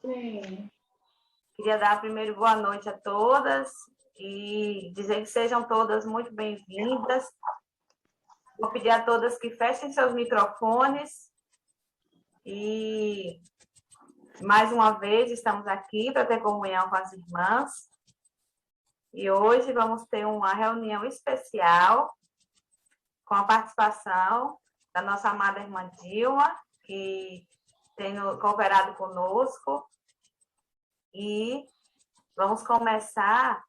Sim. Queria dar primeiro boa noite a todas e dizer que sejam todas muito bem-vindas. Vou pedir a todas que fechem seus microfones e, mais uma vez, estamos aqui para ter comunhão com as irmãs. E hoje vamos ter uma reunião especial com a participação da nossa amada irmã Dilma, que tem cooperado conosco. E vamos começar,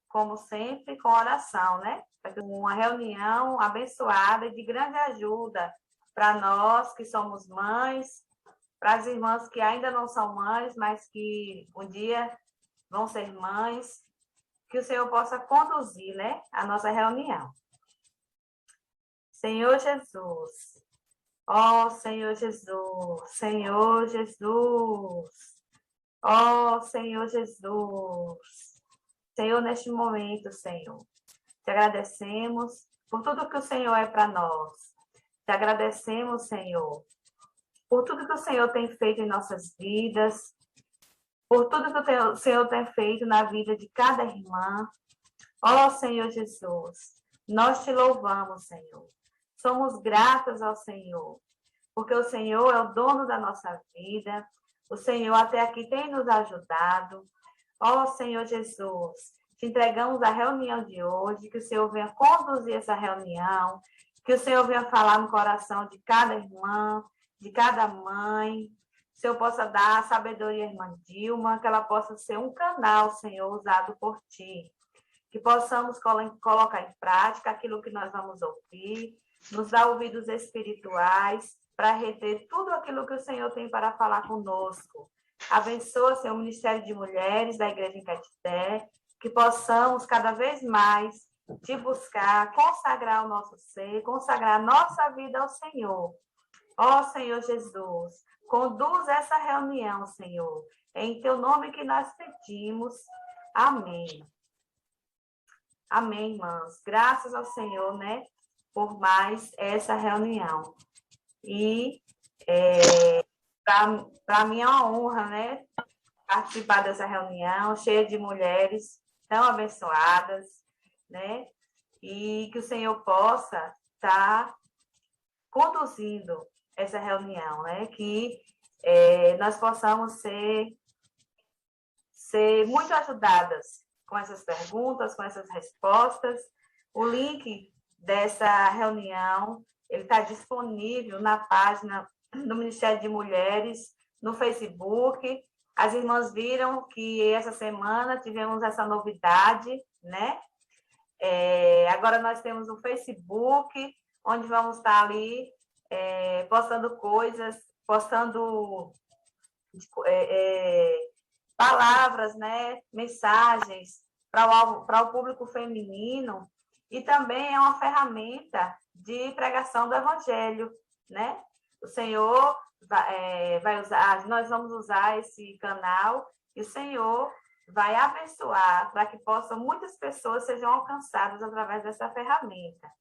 como sempre, com oração, né? Uma reunião abençoada e de grande ajuda para nós que somos mães, para as irmãs que ainda não são mães, mas que um dia vão ser mães, que o Senhor possa conduzir, né, a nossa reunião. Senhor Jesus, ó Senhor Jesus, Senhor Jesus, ó Senhor Jesus, Senhor, neste momento, Senhor, te agradecemos por tudo que o Senhor é para nós. Te agradecemos, Senhor, por tudo que o Senhor tem feito em nossas vidas, por tudo que o Senhor tem feito na vida de cada irmã. Ó Senhor Jesus, nós te louvamos, Senhor. Somos gratas ao Senhor, porque o Senhor é o dono da nossa vida. O Senhor até aqui tem nos ajudado. Ó Senhor Jesus, te entregamos a reunião de hoje, que o Senhor venha conduzir essa reunião, que o Senhor venha falar no coração de cada irmã, de cada mãe. Que o Senhor possa dar a sabedoria à irmã Dilma, que ela possa ser um canal, Senhor, usado por ti. Que possamos colocar em prática aquilo que nós vamos ouvir, nos dar ouvidos espirituais, para reter tudo aquilo que o Senhor tem para falar conosco. Abençoa, Senhor, o Ministério de Mulheres da Igreja em Caetité, que possamos cada vez mais te buscar, consagrar o nosso ser, consagrar a nossa vida ao Senhor. Ó Senhor Jesus, conduz essa reunião, Senhor. É em teu nome que nós pedimos. Amém. Amém, irmãs. Graças ao Senhor, né, por mais essa reunião. E para mim é uma honra, né, participar dessa reunião cheia de mulheres tão abençoadas, né, e que o Senhor possa estar conduzindo essa reunião, né, que nós possamos ser muito ajudadas com essas perguntas, com essas respostas. O link dessa reunião ele está disponível na página do Ministério de Mulheres, no Facebook. As irmãs viram que essa semana tivemos essa novidade, né? Agora nós temos o Facebook, onde vamos estar ali postando coisas, postando palavras, né? Mensagens para o público feminino, e também é uma ferramenta de pregação do Evangelho, né? O Senhor vai usar, nós vamos usar esse canal e o Senhor vai abençoar para que muitas pessoas sejam alcançadas através dessa ferramenta.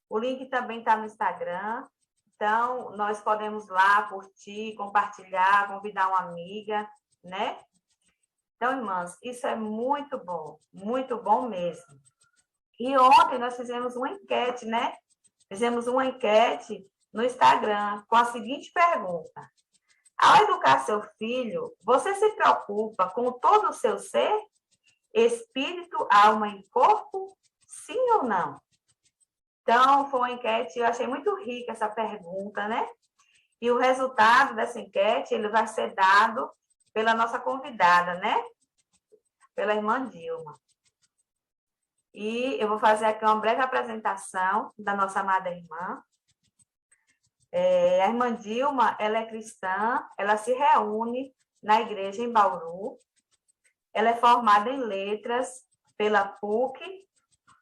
O link também está no Instagram, então nós podemos lá curtir, compartilhar, convidar uma amiga, né? Então, irmãs, isso é muito bom mesmo. E ontem nós fizemos uma enquete, né? Fizemos uma enquete no Instagram com a seguinte pergunta: ao educar seu filho, você se preocupa com todo o seu ser? Espírito, alma e corpo? Sim ou não? Então, foi uma enquete, eu achei muito rica essa pergunta, né? E o resultado dessa enquete, ele vai ser dado pela nossa convidada, né? Pela irmã Dilma. E eu vou fazer aqui uma breve apresentação da nossa amada irmã. A irmã Dilma, ela é cristã, ela se reúne na igreja em Bauru. Ela é formada em letras pela PUC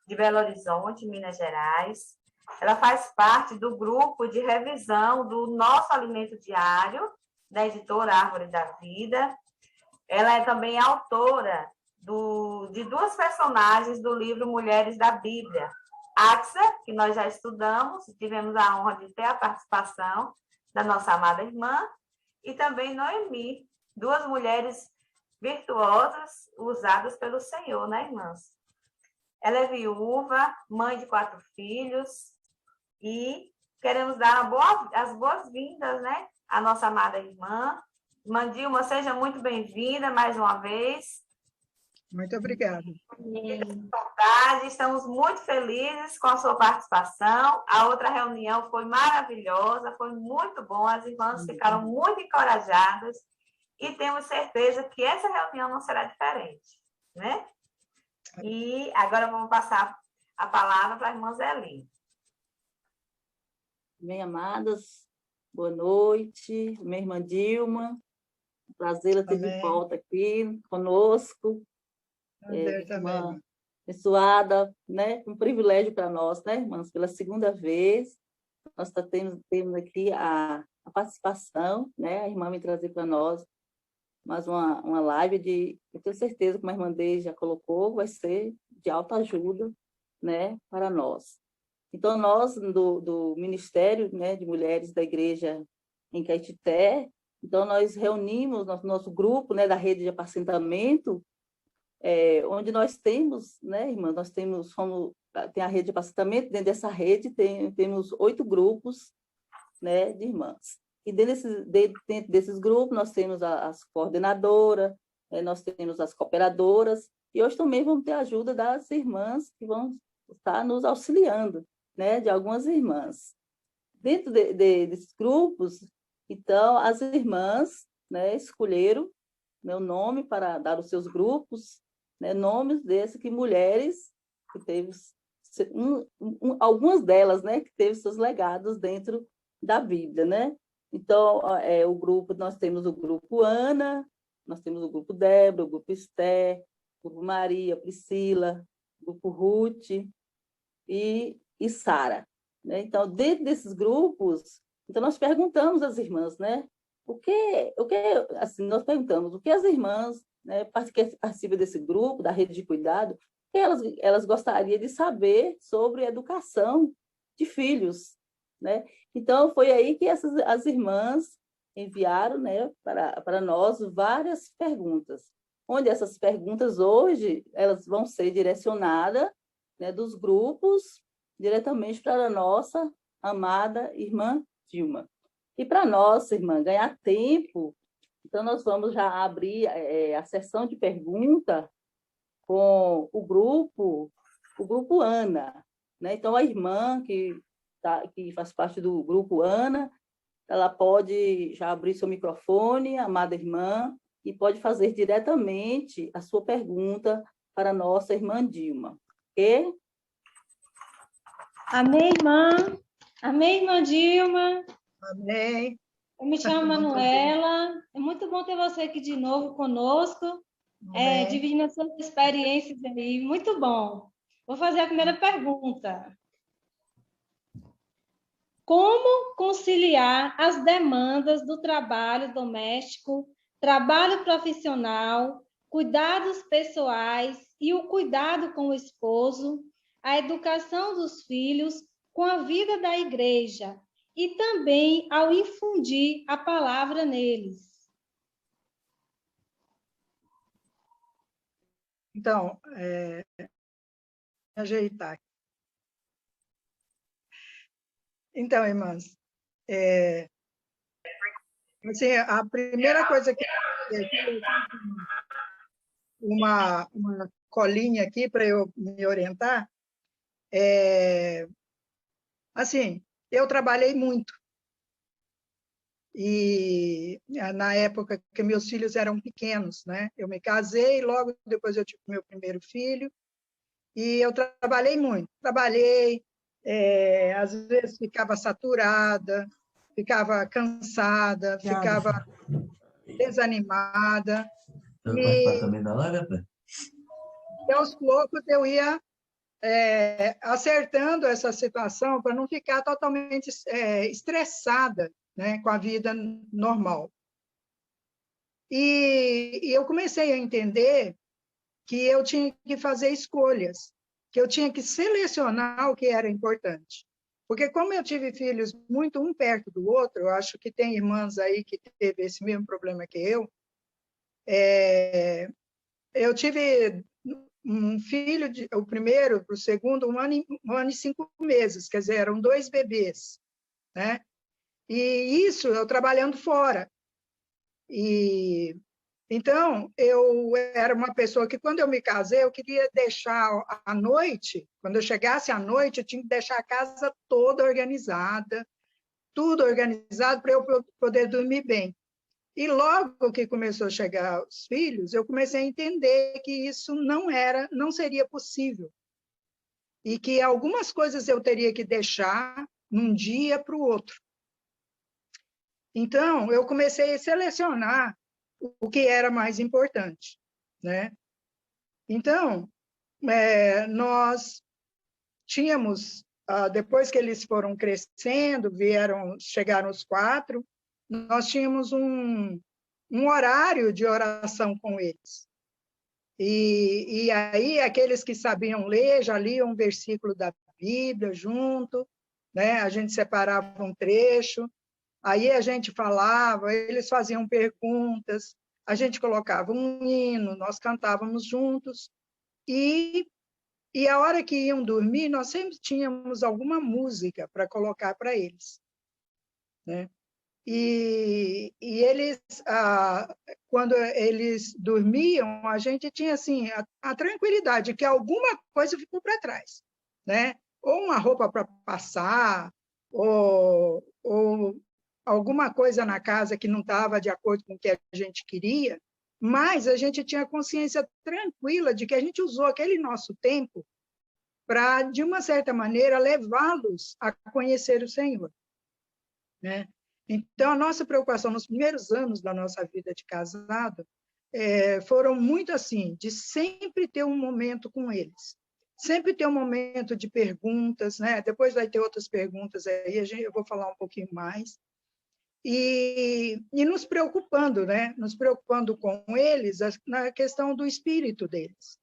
de Belo Horizonte, Minas Gerais. Ela faz parte do grupo de revisão do Nosso Alimento Diário, da editora Árvore da Vida. Ela é também autora de duas personagens do livro Mulheres da Bíblia. Axa, que nós já estudamos, tivemos a honra de ter a participação da nossa amada irmã, e também Noemi, duas mulheres virtuosas usadas pelo Senhor, né, irmãs? Ela é viúva, mãe de 4 filhos, e queremos dar as boas-vindas, né, à nossa amada irmã. Irmã Dilma, seja muito bem-vinda mais uma vez. Muito obrigada. Estamos muito felizes com a sua participação. A outra reunião foi maravilhosa, foi muito bom, as irmãs ficaram muito encorajadas e temos certeza que essa reunião não será diferente, né? E agora vamos passar a palavra para a irmã Zeli. Bem, amadas, boa noite, minha irmã Dilma, prazer ter de volta aqui conosco. Irmã abençoada, né? Um privilégio para nós, né, irmãs? Pela segunda vez, nós temos aqui a participação, né? A irmã me trazer para nós mais uma live eu tenho certeza, como a irmã Deise já colocou, vai ser de alta ajuda, né, para nós. Então, nós, do Ministério, né, de Mulheres da Igreja em Caetité, então, nós reunimos nosso grupo, né, da rede de apacentamento, onde nós temos, né, irmã, tem a rede de apacentamento, dentro dessa rede temos 8 grupos, né, de irmãs. E dentro desses grupos, nós temos as coordenadoras, nós temos as cooperadoras, e hoje também vamos ter a ajuda das irmãs que vão estar nos auxiliando, né, de algumas irmãs. Dentro desses grupos, então, as irmãs, né, escolheram meu nome para dar os seus grupos, né, nomes desses que mulheres que teve algumas delas, né, que teve seus legados dentro da Bíblia, né? Então, nós temos o grupo Ana, nós temos o grupo Débora, o grupo Esther, o grupo Maria, Priscila, o grupo Ruth e Sara, né? Então, dentro desses grupos, então nós perguntamos às irmãs, né? Nós perguntamos o que as irmãs, né, que participam desse grupo, da rede de cuidado, que elas gostariam de saber sobre educação de filhos, né? Então, foi aí que as irmãs enviaram, né, para nós várias perguntas, onde essas perguntas hoje elas vão ser direcionadas, né, dos grupos diretamente para a nossa amada irmã Dilma. E para nós, irmã, ganhar tempo, então nós vamos já abrir a sessão de pergunta com o grupo Ana, né? Então, a irmã que faz parte do grupo Ana, ela pode já abrir seu microfone, amada irmã, e pode fazer diretamente a sua pergunta para a nossa irmã Dilma. Ok? Amém, irmã. Amém, irmã Dilma. Amém. Eu me chamo Manuela. É muito bom ter você aqui de novo conosco, dividindo as suas experiências aí. Muito bom. Vou fazer a primeira pergunta. Como conciliar as demandas do trabalho doméstico, trabalho profissional, cuidados pessoais e o cuidado com o esposo, a educação dos filhos com a vida da igreja e também ao infundir a palavra neles? Então, ajeitar. Então, irmãs, assim, a primeira coisa que uma colinha aqui para eu me orientar assim, eu trabalhei muito. E na época que meus filhos eram pequenos, né? Eu me casei, logo depois eu tive meu primeiro filho, e eu trabalhei muito. Trabalhei, às vezes ficava saturada, ficava cansada, ficava desanimada. E aos poucos eu ia acertando essa situação para não ficar totalmente estressada, né, com a vida normal. E eu comecei a entender que eu tinha que fazer escolhas, que eu tinha que selecionar o que era importante. Porque como eu tive filhos muito um perto do outro, eu acho que tem irmãs aí que teve esse mesmo problema que eu, Eu tive um filho, o primeiro para o segundo, 1 ano e 5 meses, quer dizer, eram 2 bebês, né? E isso eu trabalhando fora. Então, eu era uma pessoa que, quando eu me casei, eu queria deixar à noite, quando eu chegasse à noite, eu tinha que deixar a casa toda organizada, tudo organizado para eu poder dormir bem. E logo que começou a chegar os filhos, eu comecei a entender que isso não seria possível. E que algumas coisas eu teria que deixar num dia para o outro. Então, eu comecei a selecionar o que era mais importante, né? Então, nós tínhamos, depois que eles foram crescendo, chegaram os 4, nós tínhamos um horário de oração com eles. E aí, aqueles que sabiam ler, já liam um versículo da Bíblia junto, né? A gente separava um trecho, aí a gente falava, eles faziam perguntas, a gente colocava um hino, nós cantávamos juntos, e a hora que iam dormir, nós sempre tínhamos alguma música para colocar para eles, né? E eles, quando eles dormiam, a gente tinha assim, a tranquilidade que alguma coisa ficou para trás, né? Ou uma roupa para passar, ou alguma coisa na casa que não estava de acordo com o que a gente queria, mas a gente tinha consciência tranquila de que a gente usou aquele nosso tempo para, de uma certa maneira, levá-los a conhecer o Senhor, né? Então, a nossa preocupação nos primeiros anos da nossa vida de casado foram muito assim, de sempre ter um momento com eles, sempre ter um momento de perguntas, né? Depois vai ter outras perguntas aí, eu vou falar um pouquinho mais, e nos preocupando, né? Nos preocupando com eles na questão do espírito deles.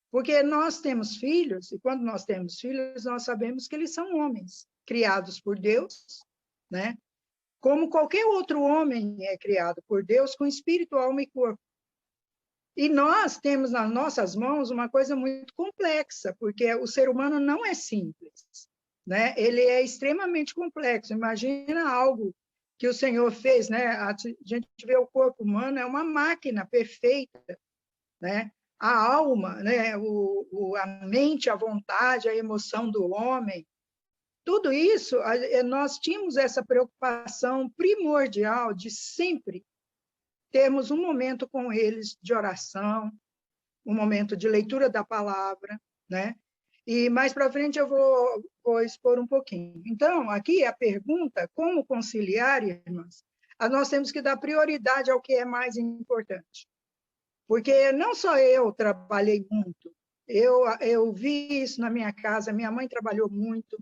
Porque nós temos filhos, e quando nós temos filhos, nós sabemos que eles são homens, criados por Deus, né? Como qualquer outro homem é criado por Deus, com espírito, alma e corpo. E nós temos nas nossas mãos uma coisa muito complexa, porque o ser humano não é simples, né? Ele é extremamente complexo. Imagina algo que o Senhor fez, né? A gente vê o corpo humano, é uma máquina perfeita, né? A alma, né? A mente, a vontade, a emoção do homem, tudo isso, nós tínhamos essa preocupação primordial de sempre termos um momento com eles de oração, um momento de leitura da palavra, né? E mais para frente eu vou expor um pouquinho. Então, aqui a pergunta, como conciliar, irmãs? Nós temos que dar prioridade ao que é mais importante. Porque não só eu trabalhei muito, eu vi isso na minha casa, minha mãe trabalhou muito,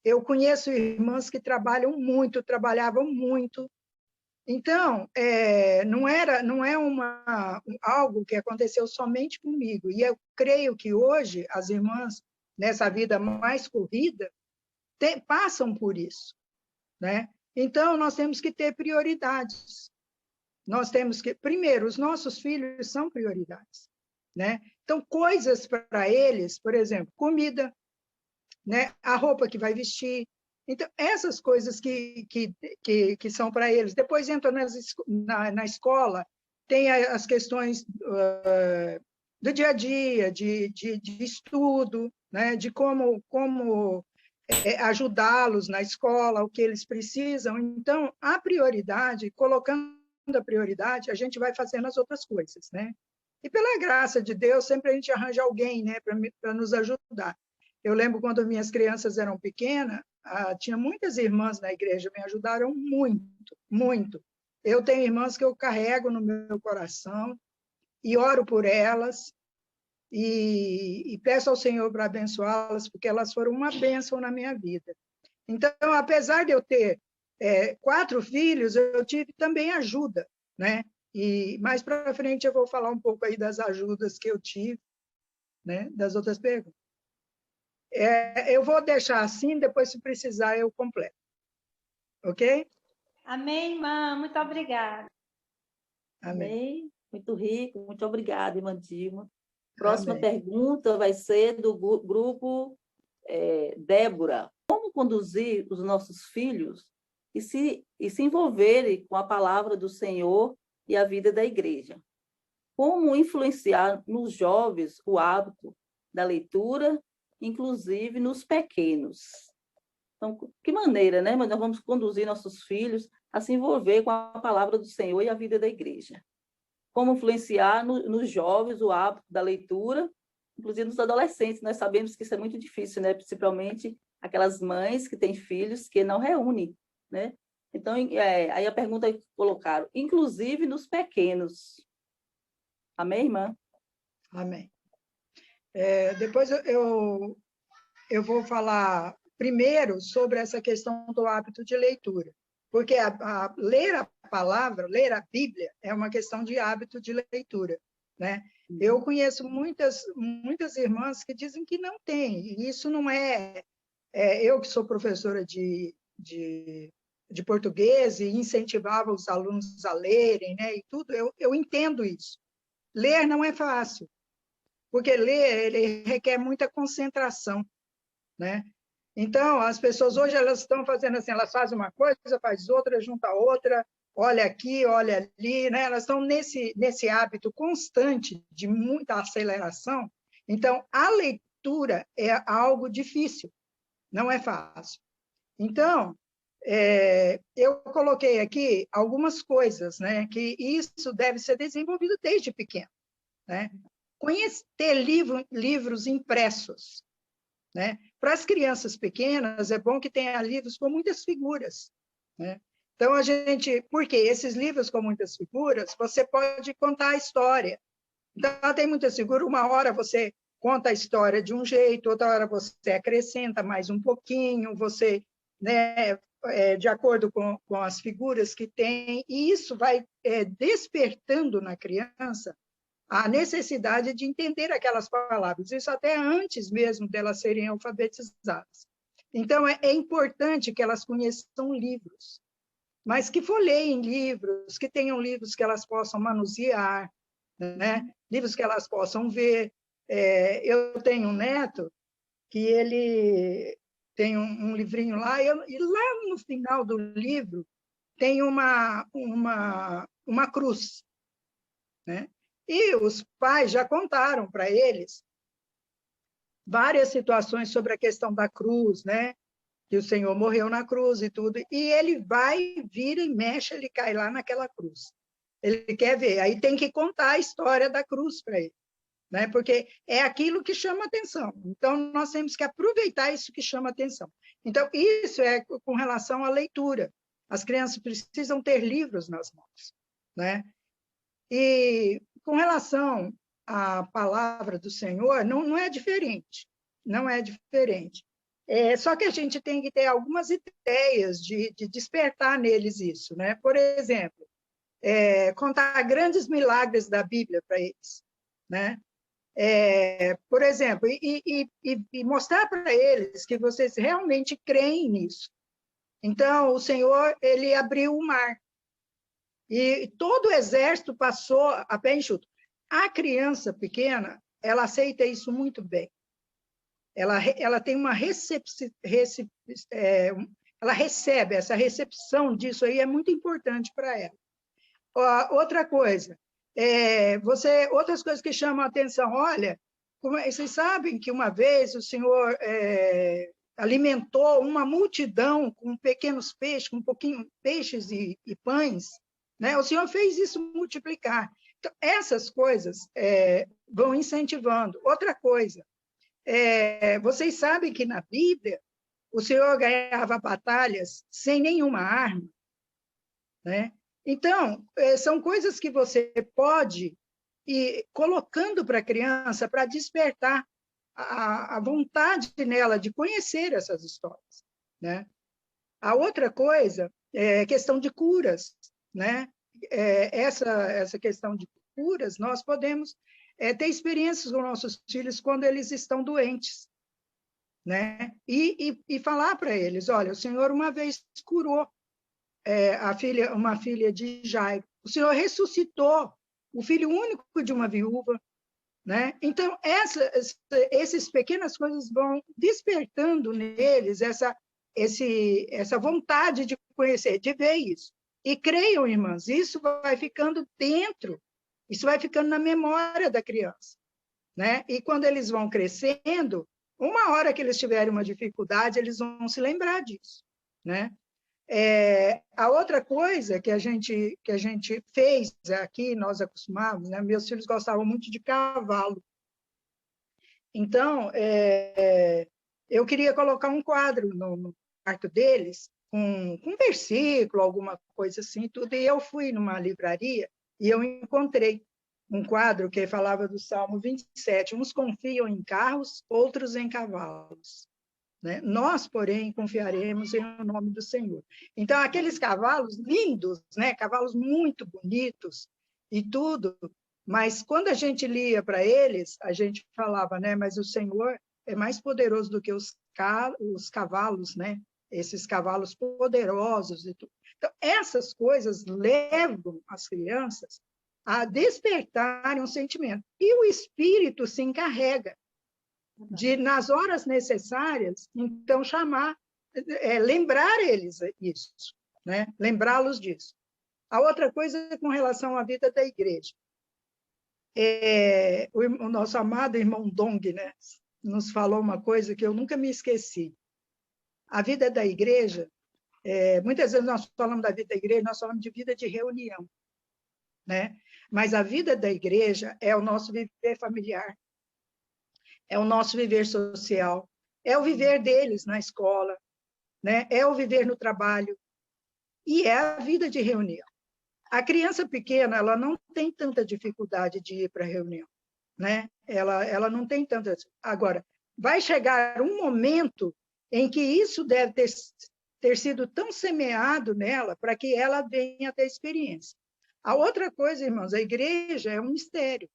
eu conheço irmãs que trabalhavam muito. Então, não é algo que aconteceu somente comigo. E eu creio que hoje as irmãs, nessa vida mais corrida, passam por isso, né? Então, nós temos que ter prioridades. Nós temos que... Primeiro, os nossos filhos são prioridades, né? Então, coisas para eles, por exemplo, comida, né? A roupa que vai vestir. Então, essas coisas que são para eles. Depois entra na escola, tem as questões do dia a dia, de estudo, né? De como ajudá-los na escola, o que eles precisam. Então, a prioridade, colocando a prioridade, a gente vai fazendo as outras coisas, né? E, pela graça de Deus, sempre a gente arranja alguém, né? Para nos ajudar. Eu lembro quando minhas crianças eram pequenas, tinha muitas irmãs na igreja, me ajudaram muito, muito. Eu tenho irmãs que eu carrego no meu coração e oro por elas e peço ao Senhor para abençoá-las, porque elas foram uma bênção na minha vida. Então, apesar de eu ter 4 filhos, eu tive também ajuda, né? E mais para frente eu vou falar um pouco aí das ajudas que eu tive, né? Das outras perguntas. Eu vou deixar assim, depois, se precisar, eu completo. Ok? Amém, irmã. Muito obrigada. Amém. Muito rico, muito obrigada, irmã Dilma. Próxima Amém. pergunta vai ser do grupo Débora. Como conduzir os nossos filhos e se envolverem com a palavra do Senhor e a vida da igreja? Como influenciar nos jovens o hábito da leitura, inclusive nos pequenos? Então, que maneira, né? Mas nós vamos conduzir nossos filhos a se envolver com a palavra do Senhor e a vida da igreja. Como influenciar nos jovens o hábito da leitura, inclusive nos adolescentes. Nós sabemos que isso é muito difícil, né? Principalmente aquelas mães que têm filhos que não reúnem, né? Então, aí a pergunta que colocaram, inclusive nos pequenos. Amém, irmã? Amém. Depois eu vou falar primeiro sobre essa questão do hábito de leitura, porque ler a palavra, ler a Bíblia, é uma questão de hábito de leitura, né? Eu conheço muitas irmãs que dizem que não tem, e isso não eu que sou professora de português e incentivava os alunos a lerem, né, e tudo, eu entendo isso. Ler não é fácil, porque ler ele requer muita concentração, né? Então, as pessoas hoje elas estão fazendo assim, elas fazem uma coisa, faz outra, junta outra, olha aqui, olha ali, né? Elas estão nesse hábito constante de muita aceleração. Então, a leitura é algo difícil, não é fácil. Então, eu coloquei aqui algumas coisas, né? Que isso deve ser desenvolvido desde pequeno, né? Ter livros impressos, né? Para as crianças pequenas, é bom que tenha livros com muitas figuras, né? Então, porque esses livros com muitas figuras, você pode contar a história. Então, tem muitas figuras, uma hora você conta a história de um jeito, outra hora você acrescenta mais um pouquinho, você, né, de acordo com as figuras que tem, e isso vai despertando na criança a necessidade de entender aquelas palavras, isso até antes mesmo delas serem alfabetizadas. Então, é importante que elas conheçam livros, mas que folheiem livros, que tenham livros que elas possam manusear, né? Livros que elas possam ver. Eu tenho um neto que ele tem um livrinho lá, e lá no final do livro tem uma cruz, né? E os pais já contaram para eles várias situações sobre a questão da cruz, né? Que o Senhor morreu na cruz e tudo, e ele vira e mexe, ele cai lá naquela cruz. Ele quer ver, aí tem que contar a história da cruz para ele, né? Porque é aquilo que chama atenção. Então, nós temos que aproveitar isso que chama atenção. Então, isso é com relação à leitura. As crianças precisam ter livros nas mãos, né? E com relação à palavra do Senhor, não é diferente, não é diferente. Só que a gente tem que ter algumas ideias de despertar neles isso, né? Por exemplo, contar grandes milagres da Bíblia para eles, né? Por exemplo, e mostrar para eles que vocês realmente creem nisso. Então, o Senhor, ele abriu o mar, e todo o exército passou a pé enxuto. A criança pequena, ela aceita isso muito bem. Ela tem uma ela recebe, essa recepção disso aí é muito importante para ela. Outra coisa, outras coisas que chamam a atenção, olha, vocês sabem que uma vez o Senhor alimentou uma multidão com pequenos peixes, com peixes e pães, né? O Senhor fez isso multiplicar. Então, essas coisas vão incentivando. Outra coisa, vocês sabem que na Bíblia o Senhor ganhava batalhas sem nenhuma arma, né? Então, são coisas que você pode ir colocando para a criança para despertar a vontade nela de conhecer essas histórias, né? A outra coisa é questão de curas, né? Essa questão de curas, nós podemos ter experiências com nossos filhos quando eles estão doentes, né? E falar para eles, olha, o Senhor uma vez curou uma filha de Jairo, o Senhor ressuscitou o filho único de uma viúva, né? Então, essas pequenas coisas vão despertando neles essa vontade de conhecer, de ver isso. E creiam, irmãs, isso vai ficando dentro, isso vai ficando na memória da criança, né? E quando eles vão crescendo, uma hora que eles tiverem uma dificuldade, eles vão se lembrar disso, né? A outra coisa que a gente fez aqui, nós acostumávamos, né? Meus filhos gostavam muito de cavalo. Então, eu queria colocar um quadro no quarto deles, com um versículo, alguma coisa assim, tudo, e eu fui numa livraria e eu encontrei um quadro que falava do Salmo 27, uns confiam em carros, outros em cavalos. Né? Nós, porém, confiaremos em nome do Senhor. Então, aqueles cavalos lindos, né? Cavalos muito bonitos e tudo, mas quando a gente lia para eles, a gente falava, né? Mas o Senhor é mais poderoso do que os cavalos, né? Esses cavalos poderosos e tudo. Então, essas coisas levam as crianças a despertarem um sentimento. E o espírito se encarrega de, nas horas necessárias, então, lembrar eles isso, né? Lembrá-los disso. A outra coisa é com relação à vida da igreja. O nosso amado irmão Dong, né, nos falou uma coisa que eu nunca me esqueci. A vida da igreja, muitas vezes nós falamos da vida da igreja, nós falamos de vida de reunião, né? Mas a vida da igreja é o nosso viver familiar, é o nosso viver social, é o viver deles na escola, né? É o viver no trabalho, e é a vida de reunião. A criança pequena, ela não tem tanta dificuldade de ir para a reunião, né? Ela não tem tanta... Agora, vai chegar um momento em que isso deve ter sido tão semeado nela para que ela venha ter experiência. A outra coisa, irmãos, a igreja é um mistério.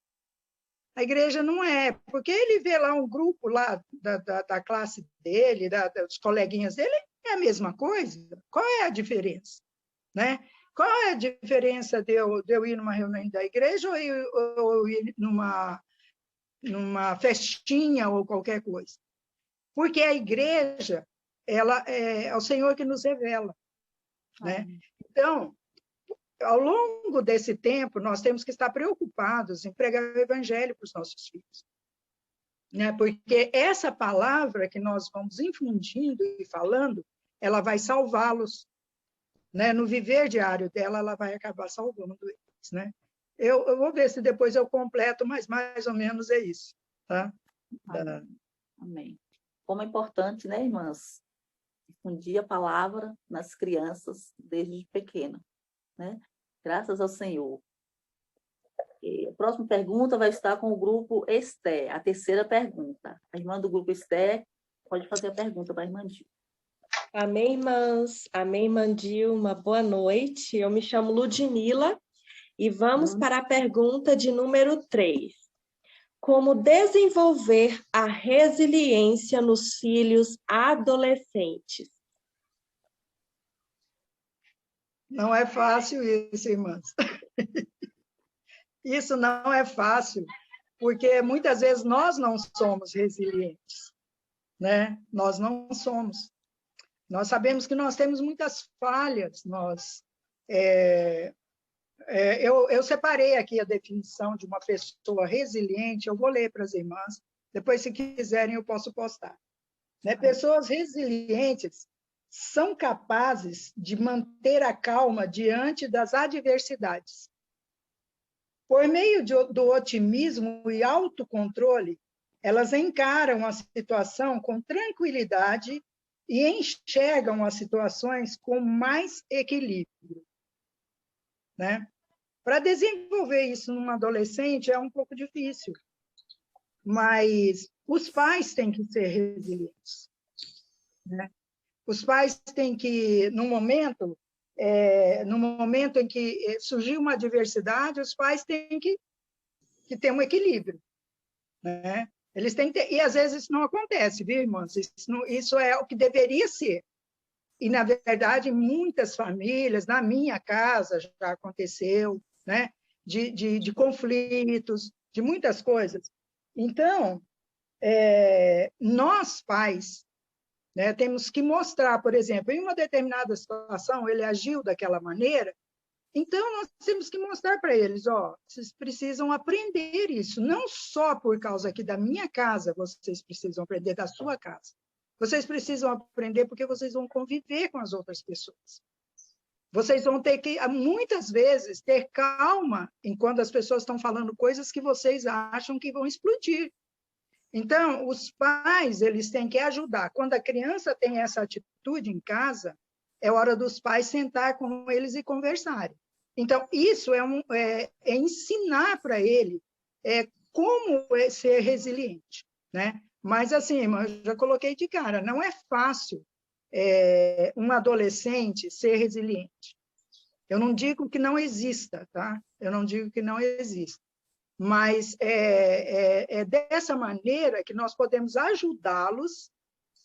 A igreja não é, porque ele vê lá um grupo lá da classe dele, dos coleguinhas dele, é a mesma coisa. Qual é a diferença? Né? Qual é a diferença de eu ir numa reunião da igreja ou ir numa festinha ou qualquer coisa? Porque a igreja, ela é o Senhor que nos revela. Né? Então, ao longo desse tempo, nós temos que estar preocupados em pregar o evangelho para os nossos filhos. Né? Porque essa palavra que nós vamos infundindo e falando, ela vai salvá-los. Né? No viver diário dela, ela vai acabar salvando eles. Né? Eu vou ver se depois eu completo, mas mais ou menos é isso. Tá? Amém. Como é importante, né, irmãs? Difundir a palavra nas crianças desde pequena. Né? Graças ao Senhor. E a próxima pergunta vai estar com o grupo Esther, a terceira pergunta. A irmã do grupo Esther pode fazer a pergunta para a irmã Dilma. Amém, irmãs. Amém, irmã Dilma. Boa noite. Eu me chamo Ludmila e vamos para a pergunta de número 3. Como desenvolver a resiliência nos filhos adolescentes? Não é fácil isso, irmãs. Isso não é fácil, porque muitas vezes nós não somos resilientes, né? Nós não somos. Nós sabemos que nós temos muitas falhas. Eu separei aqui a definição de uma pessoa resiliente, eu vou ler para as irmãs, depois, se quiserem, eu posso postar. Né? Pessoas resilientes são capazes de manter a calma diante das adversidades. Por meio do otimismo e autocontrole, elas encaram a situação com tranquilidade e enxergam as situações com mais equilíbrio. Né? Para desenvolver isso num adolescente é um pouco difícil, mas os pais têm que ser resilientes. Né? Os pais têm que, no momento em que surgiu uma adversidade, os pais têm que ter um equilíbrio. Né? Eles têm que ter, e às vezes isso não acontece, viu, irmãos? Isso é o que deveria ser. E, na verdade, em muitas famílias, na minha casa já aconteceu, né? de conflitos, de muitas coisas. Então, nós, pais, né, temos que mostrar, por exemplo, em uma determinada situação, ele agiu daquela maneira, então nós temos que mostrar para eles, ó, vocês precisam aprender isso, não só por causa aqui da minha casa, vocês precisam aprender da sua casa. Vocês precisam aprender porque vocês vão conviver com as outras pessoas. Vocês vão ter que, muitas vezes, ter calma enquanto as pessoas estão falando coisas que vocês acham que vão explodir. Então, os pais, eles têm que ajudar. Quando a criança tem essa atitude em casa, é hora dos pais sentar com eles e conversarem. Então, isso é ensinar para ele como ser resiliente, né? Mas, assim, eu já coloquei de cara, não é fácil um adolescente ser resiliente. Eu não digo que não exista, tá? Eu não digo que não exista. Mas é dessa maneira que nós podemos ajudá-los,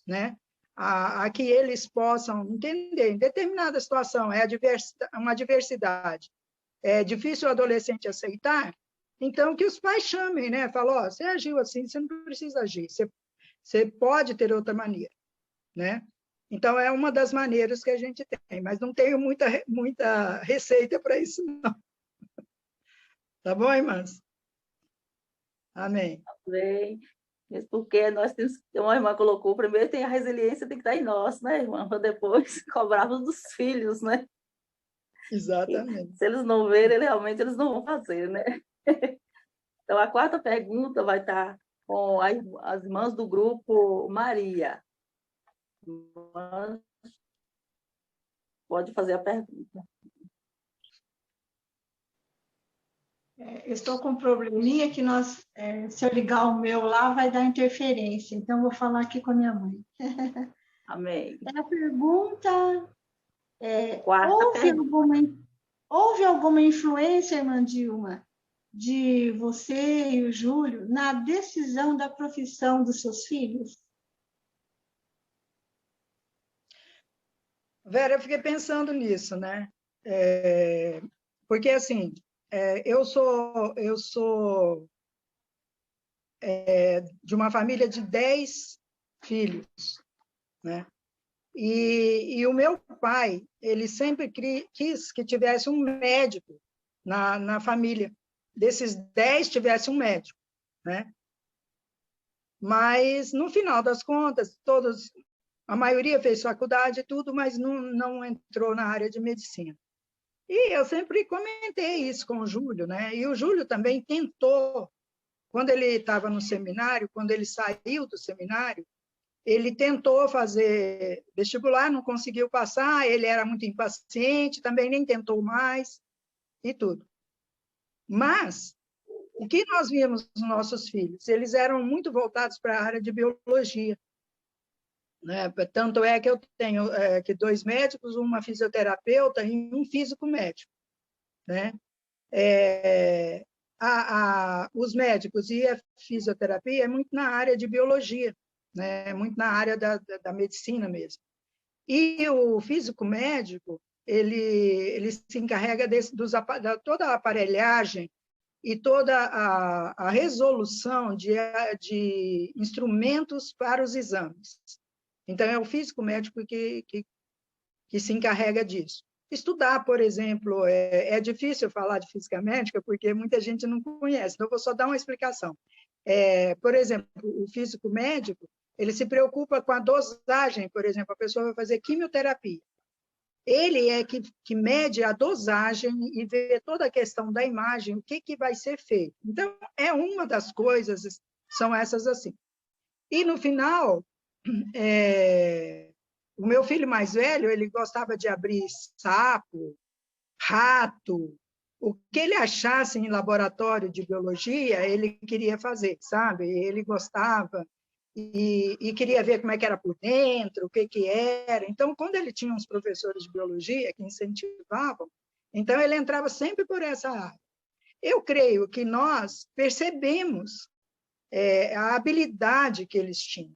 né, a que eles possam entender. Em determinada situação, uma adversidade, é difícil o adolescente aceitar, então que os pais chamem, né? Falam, ó, você agiu assim, você não precisa agir, você pode ter outra maneira, né? Então, é uma das maneiras que a gente tem, mas não tenho muita receita para isso, não. Tá bom, irmãs? Amém. Amém. Mesmo porque nós temos, uma irmã colocou, primeiro tem a resiliência, tem que estar em nós, né, irmã? Para depois cobrarmos dos filhos, né? Exatamente. E, se eles não verem, realmente eles não vão fazer, né? Então, a quarta pergunta vai estar com as irmãs do grupo Maria. Pode fazer a pergunta. Eu estou com um probleminha que se eu ligar o meu lá, vai dar interferência. Então, vou falar aqui com a minha mãe. Amém. A pergunta Quarta pergunta. Houve alguma influência, irmã Dilma, de você e o Júlio na decisão da profissão dos seus filhos? Vera, eu fiquei pensando nisso, né? Porque, assim, eu sou de uma família de 10 filhos, né? E o meu pai, ele sempre quis que tivesse um médico na família. Desses 10, tivesse um médico, né? Mas, no final das contas, a maioria fez faculdade e tudo, mas não entrou na área de medicina. E eu sempre comentei isso com o Júlio, né? E o Júlio também tentou, quando ele estava no seminário, quando ele saiu do seminário, ele tentou fazer vestibular, não conseguiu passar, ele era muito impaciente, também nem tentou mais, e tudo. Mas, o que nós vimos nos nossos filhos? Eles eram muito voltados para a área de biologia. Né? Tanto é que eu tenho 2 médicos, uma fisioterapeuta e um físico médico. Né? Os médicos e a fisioterapia é muito na área de biologia, né? Muito na área da medicina mesmo. E o físico médico, ele se encarrega da toda a aparelhagem e toda a resolução de instrumentos para os exames. Então, é o físico médico que se encarrega disso. Estudar, por exemplo, é difícil falar de física médica, porque muita gente não conhece, então eu vou só dar uma explicação. Por exemplo, o físico médico, ele se preocupa com a dosagem, por exemplo, a pessoa vai fazer quimioterapia. Ele é que mede a dosagem e vê toda a questão da imagem, o que vai ser feito. Então, uma das coisas, são essas assim. E, no final, o meu filho mais velho, ele gostava de abrir sapo, rato, o que ele achasse em laboratório de biologia, ele queria fazer, sabe? Ele gostava e queria ver como é que era por dentro, o que era. Então, quando ele tinha uns professores de biologia que incentivavam, então ele entrava sempre por essa área. Eu creio que nós percebemos a habilidade que eles tinham,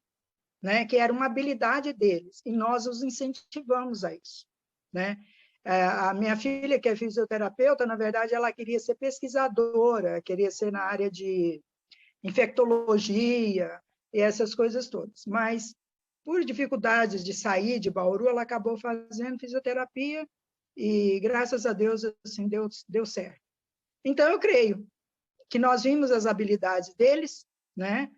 né? Que era uma habilidade deles, e nós os incentivamos a isso, né? A minha filha, que é fisioterapeuta, na verdade, ela queria ser pesquisadora, queria ser na área de infectologia e essas coisas todas. Mas, por dificuldades de sair de Bauru, ela acabou fazendo fisioterapia e, graças a Deus, assim, deu certo. Então, eu creio que nós vimos as habilidades deles, né?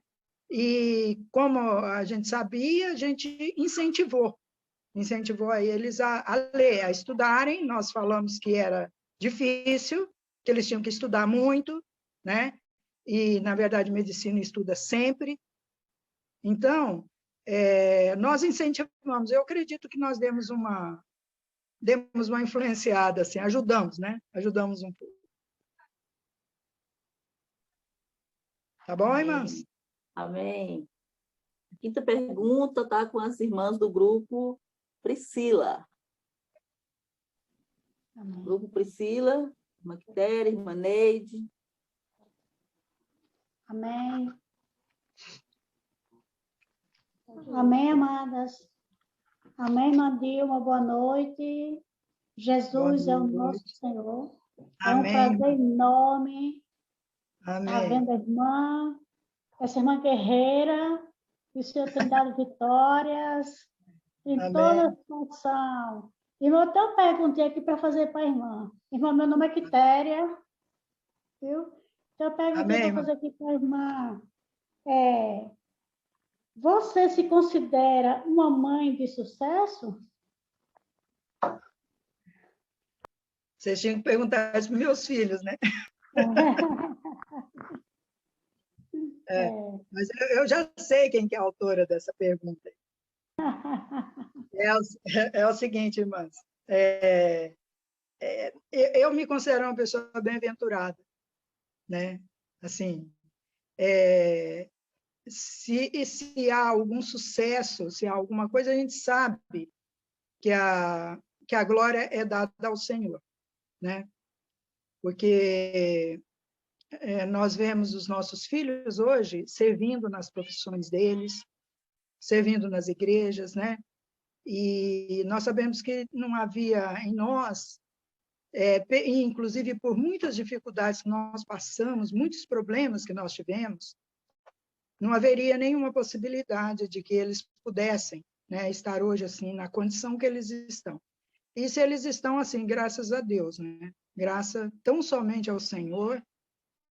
E, como a gente sabia, a gente incentivou a eles a ler, a estudarem. Nós falamos que era difícil, que eles tinham que estudar muito, né? E, na verdade, medicina estuda sempre. Então, nós incentivamos. Eu acredito que nós demos uma influenciada, assim, ajudamos, né? Ajudamos um pouco. Tá bom, irmãs? Amém. A quinta pergunta está com as irmãs do grupo Priscila. Amém. Grupo Priscila, irmã Quitéria, irmã Neide. Amém. Amém, amadas. Amém, irmã Dilma, boa noite. Jesus é o nosso Senhor. É um Amém. prazer enorme Amém. estar vendo a irmã, essa irmã guerreira, que o Senhor tem dado vitórias em Amém. toda a situação. Irmã, eu tenho uma perguntinha aqui para fazer para a irmã. Irmã, meu nome é Quitéria, viu? Então, eu perguntei para fazer aqui para a irmã. Você se considera uma mãe de sucesso? Vocês tinham que perguntar isso para meus filhos, né? Mas eu já sei quem que é a autora dessa pergunta. É o seguinte, irmãs. Eu me considero uma pessoa bem-aventurada, né? Assim, se há algum sucesso, se há alguma coisa, a gente sabe que a glória é dada ao Senhor, né? Porque nós vemos os nossos filhos hoje servindo nas profissões deles, servindo nas igrejas, né? E nós sabemos que não havia em nós, inclusive por muitas dificuldades que nós passamos, muitos problemas que nós tivemos, não haveria nenhuma possibilidade de que eles pudessem, né, estar hoje assim na condição que eles estão. E se eles estão assim, graças a Deus, né? Graças tão somente ao Senhor,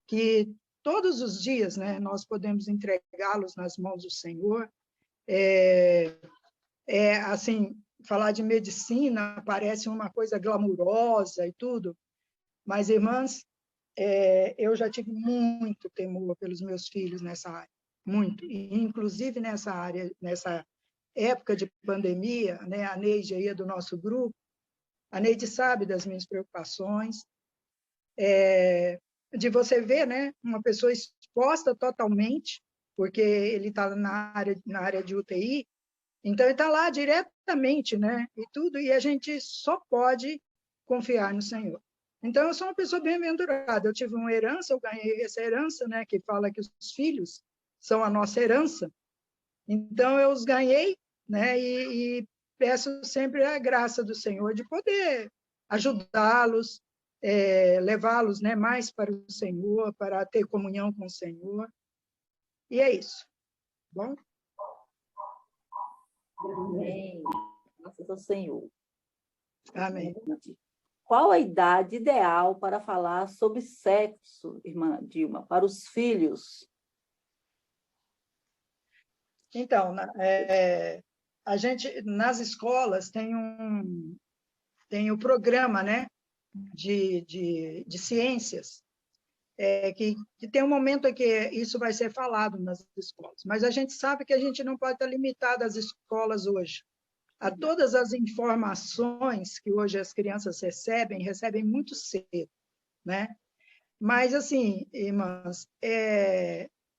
que todos os dias, né, nós podemos entregá-los nas mãos do Senhor. Assim, falar de medicina parece uma coisa glamurosa e tudo, mas, irmãs, eu já tive muito temor pelos meus filhos nessa área, muito, e inclusive nessa área, nessa época de pandemia, né, a Neide aí é do nosso grupo, a Neide sabe das minhas preocupações, de você ver, né, uma pessoa exposta totalmente, porque ele está na área de UTI, então ele está lá diretamente, né, e tudo, e a gente só pode confiar no Senhor. Então, eu sou uma pessoa bem-aventurada, eu tive uma herança, eu ganhei essa herança, né, que fala que os filhos são a nossa herança, então eu os ganhei, né, e peço sempre a graça do Senhor de poder ajudá-los, levá-los, né, mais para o Senhor, para ter comunhão com o Senhor. E é isso. Bom? Amém. Graças ao Senhor. Amém. Qual a idade ideal para falar sobre sexo, irmã Dilma, para os filhos? Então, a gente, nas escolas, tem o programa, né, de ciências, que tem um momento em que isso vai ser falado nas escolas, mas a gente sabe que a gente não pode estar limitado às escolas hoje. A todas as informações que hoje as crianças recebem muito cedo, né? Mas, assim, irmãs,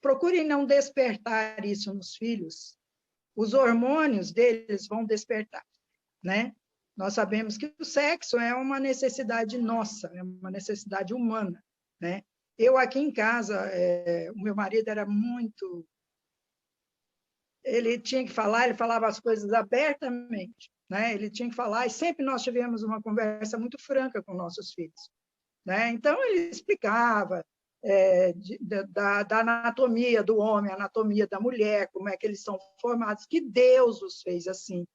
procurem não despertar isso nos filhos. Os hormônios deles vão despertar, né? Nós sabemos que o sexo é uma necessidade nossa, é uma necessidade humana, né? Eu aqui em casa, o meu marido era muito... Ele tinha que falar, ele falava as coisas abertamente, né? Ele tinha que falar, e sempre nós tivemos uma conversa muito franca com nossos filhos, né? Então, ele explicava da anatomia do homem, anatomia da mulher, como é que eles são formados, que Deus os fez assim,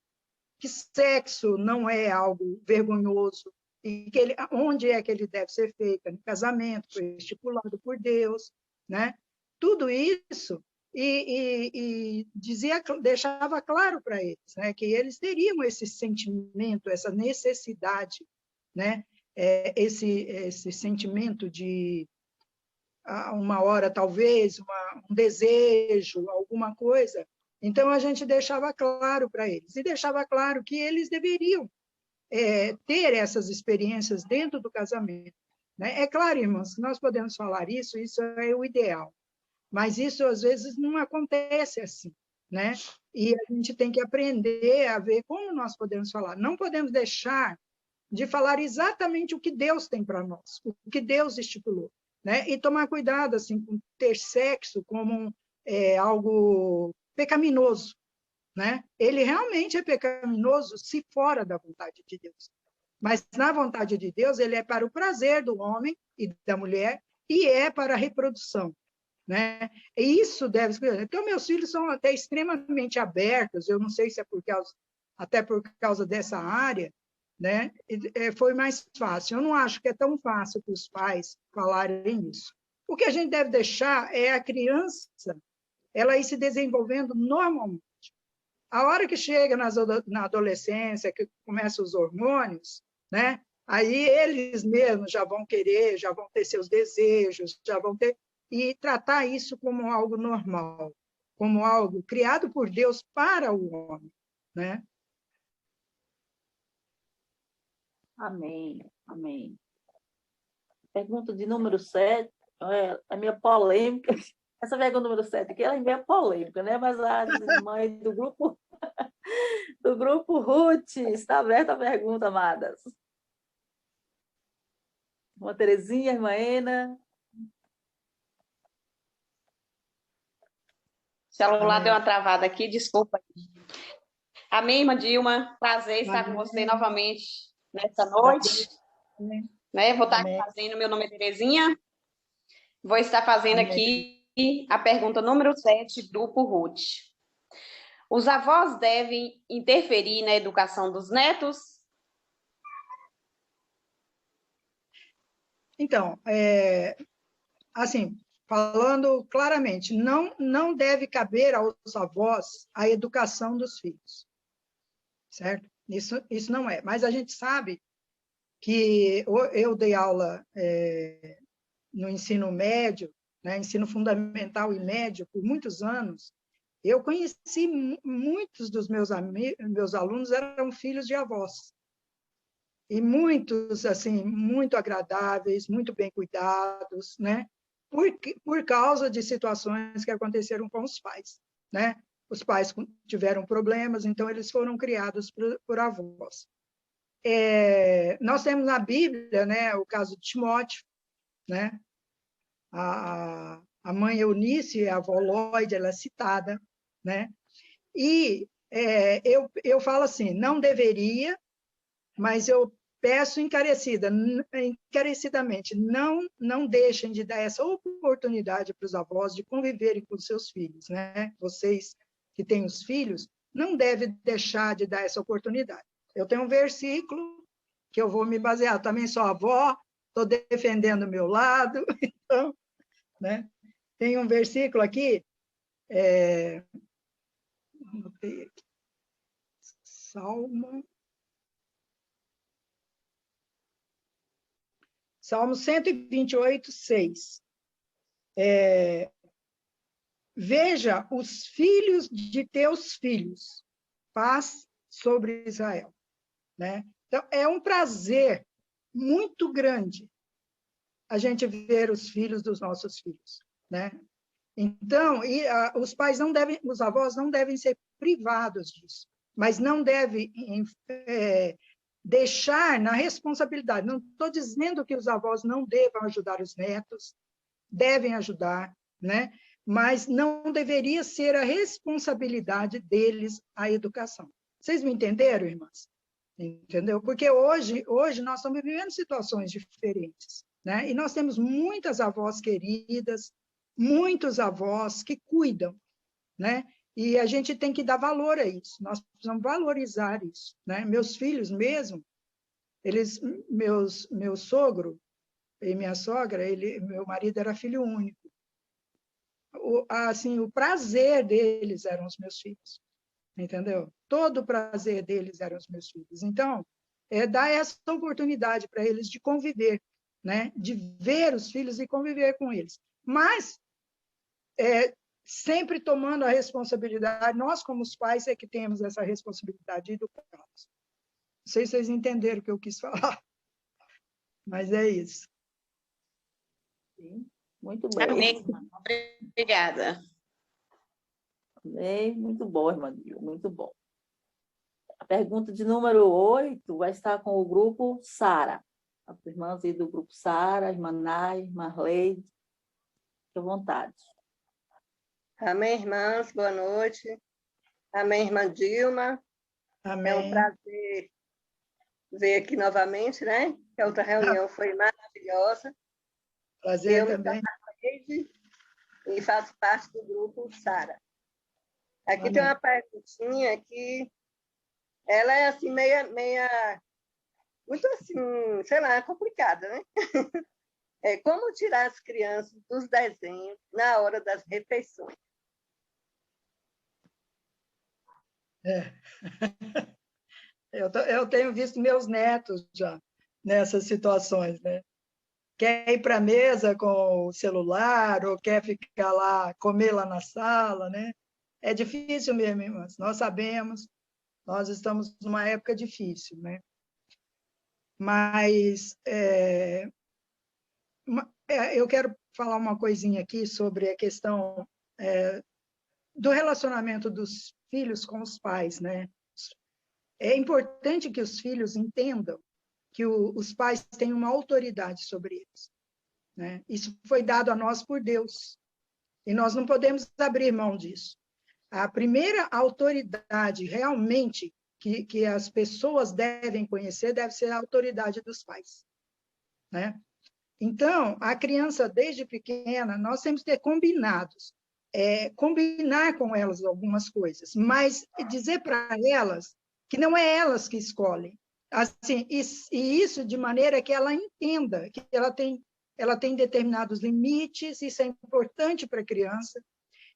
que sexo não é algo vergonhoso, e que onde é que ele deve ser feito? No casamento, foi estipulado por Deus, né? Tudo isso, e deixava claro para eles, né? Que eles teriam esse sentimento, essa necessidade, né? Esse sentimento de uma hora, talvez, um desejo, alguma coisa. Então, a gente deixava claro para eles, e deixava claro que eles deveriam ter essas experiências dentro do casamento, né? É claro, irmãos, que nós podemos falar isso é o ideal, mas isso, às vezes, não acontece assim, né? E a gente tem que aprender a ver como nós podemos falar. Não podemos deixar de falar exatamente o que Deus tem para nós, o que Deus estipulou, né? E tomar cuidado assim, com ter sexo como algo pecaminoso, né? Ele realmente é pecaminoso se fora da vontade de Deus. Mas na vontade de Deus, ele é para o prazer do homem e da mulher e é para a reprodução, né? E isso deve ser. Então, meus filhos são até extremamente abertos, eu não sei se é até por causa dessa área, né? Foi mais fácil. Eu não acho que é tão fácil para os pais falarem isso. O que a gente deve deixar é a criança ela ir se desenvolvendo normalmente. A hora que chega na adolescência, que começam os hormônios, né? Aí eles mesmos já vão querer, já vão ter seus desejos, já vão ter... E tratar isso como algo normal, como algo criado por Deus para o homem, né? Amém, amém. Pergunta de número 7, a minha polêmica. Essa pergunta número 7 aqui, ela é meio polêmica, né? Mas as mães do grupo Ruth, está aberta a pergunta, amadas. Irmã Terezinha, irmã Ena. O celular deu uma travada aqui, desculpa. Amém, irmã Dilma. Prazer estar com você novamente nessa noite. Né? Vou estar fazendo, meu nome é Terezinha. Vou estar fazendo aqui a pergunta número 7 do Grupo Ruth. Os avós devem interferir na educação dos netos? Então, assim, falando claramente, não deve caber aos avós a educação dos filhos, certo? Isso não é. Mas a gente sabe que eu dei aula no ensino médio, né, ensino fundamental e médio, por muitos anos. Eu conheci muitos dos meus alunos eram filhos de avós. E muitos, assim, muito agradáveis, muito bem cuidados, né? Por causa de situações que aconteceram com os pais, né? Os pais tiveram problemas, então eles foram criados por avós. Nós temos na Bíblia, né, o caso de Timóteo, né? A mãe Eunice, a avó Lloyd, ela é citada, né? E eu falo assim, não deveria, mas eu peço encarecidamente, não deixem de dar essa oportunidade para os avós de conviverem com os seus filhos, né? Vocês que têm os filhos, não devem deixar de dar essa oportunidade. Eu tenho um versículo que eu vou me basear, também sou avó, estou defendendo o meu lado, então, né? Tem um versículo aqui, anotei aqui, Salmo 128, 6. Veja os filhos de teus filhos, paz sobre Israel. Né? Então, é um prazer muito grande a gente ver os filhos dos nossos filhos. Né? Então, os avós não devem ser privados disso, mas não devem deixar na responsabilidade. Não estou dizendo que os avós não devam ajudar os netos, devem ajudar, né? Mas não deveria ser a responsabilidade deles a educação, Vocês me entenderam, irmãs? Entendeu? Porque hoje nós estamos vivendo situações diferentes, né? E nós temos muitas avós queridas, muitos avós que cuidam, né? E a gente tem que dar valor a isso, nós precisamos valorizar isso, né? Meus filhos mesmo, meu sogro e minha sogra, meu marido era filho único. O prazer deles eram os meus filhos, entendeu? Todo o prazer deles eram os meus filhos. Então, dar essa oportunidade para eles de conviver, né? De ver os filhos e conviver com eles. Mas, sempre tomando a responsabilidade, nós, como os pais, é que temos essa responsabilidade de educá-los. Não sei se vocês entenderam o que eu quis falar, mas é isso. Sim, muito bem. Amém. Obrigada. Amém. Muito bom, irmã Dilma, muito bom. A pergunta de número 8 vai estar com o grupo Sara. As irmãs aí do grupo Sara, irmã Nay, irmã Leide. Fique à vontade. Amém, irmãs, boa noite. Amém, irmã Dilma. Amém. É um prazer ver aqui novamente, né? Que a outra reunião foi maravilhosa. Prazer eu também. E faço parte do grupo Sara. Aqui Amém. tem uma perguntinha que ela é assim, muito assim, sei lá, complicada, né? Como tirar as crianças dos desenhos na hora das refeições? Eu tenho visto meus netos já nessas situações, né? Quer ir para a mesa com o celular ou quer ficar lá, comer lá na sala, né? É difícil mesmo, irmãs. Nós sabemos, nós estamos numa época difícil, né? Mas eu quero falar uma coisinha aqui sobre a questão do relacionamento dos filhos com os pais, né? É importante que os filhos entendam que os pais têm uma autoridade sobre eles, né? Isso foi dado a nós por Deus, e nós não podemos abrir mão disso. A primeira autoridade realmente que as pessoas devem conhecer deve ser a autoridade dos pais, né? Então, a criança, desde pequena, nós temos que ter combinados, combinar com elas algumas coisas, mas dizer para elas que não é elas que escolhem, assim, e isso de maneira que ela entenda que ela tem determinados limites, isso é importante para a criança,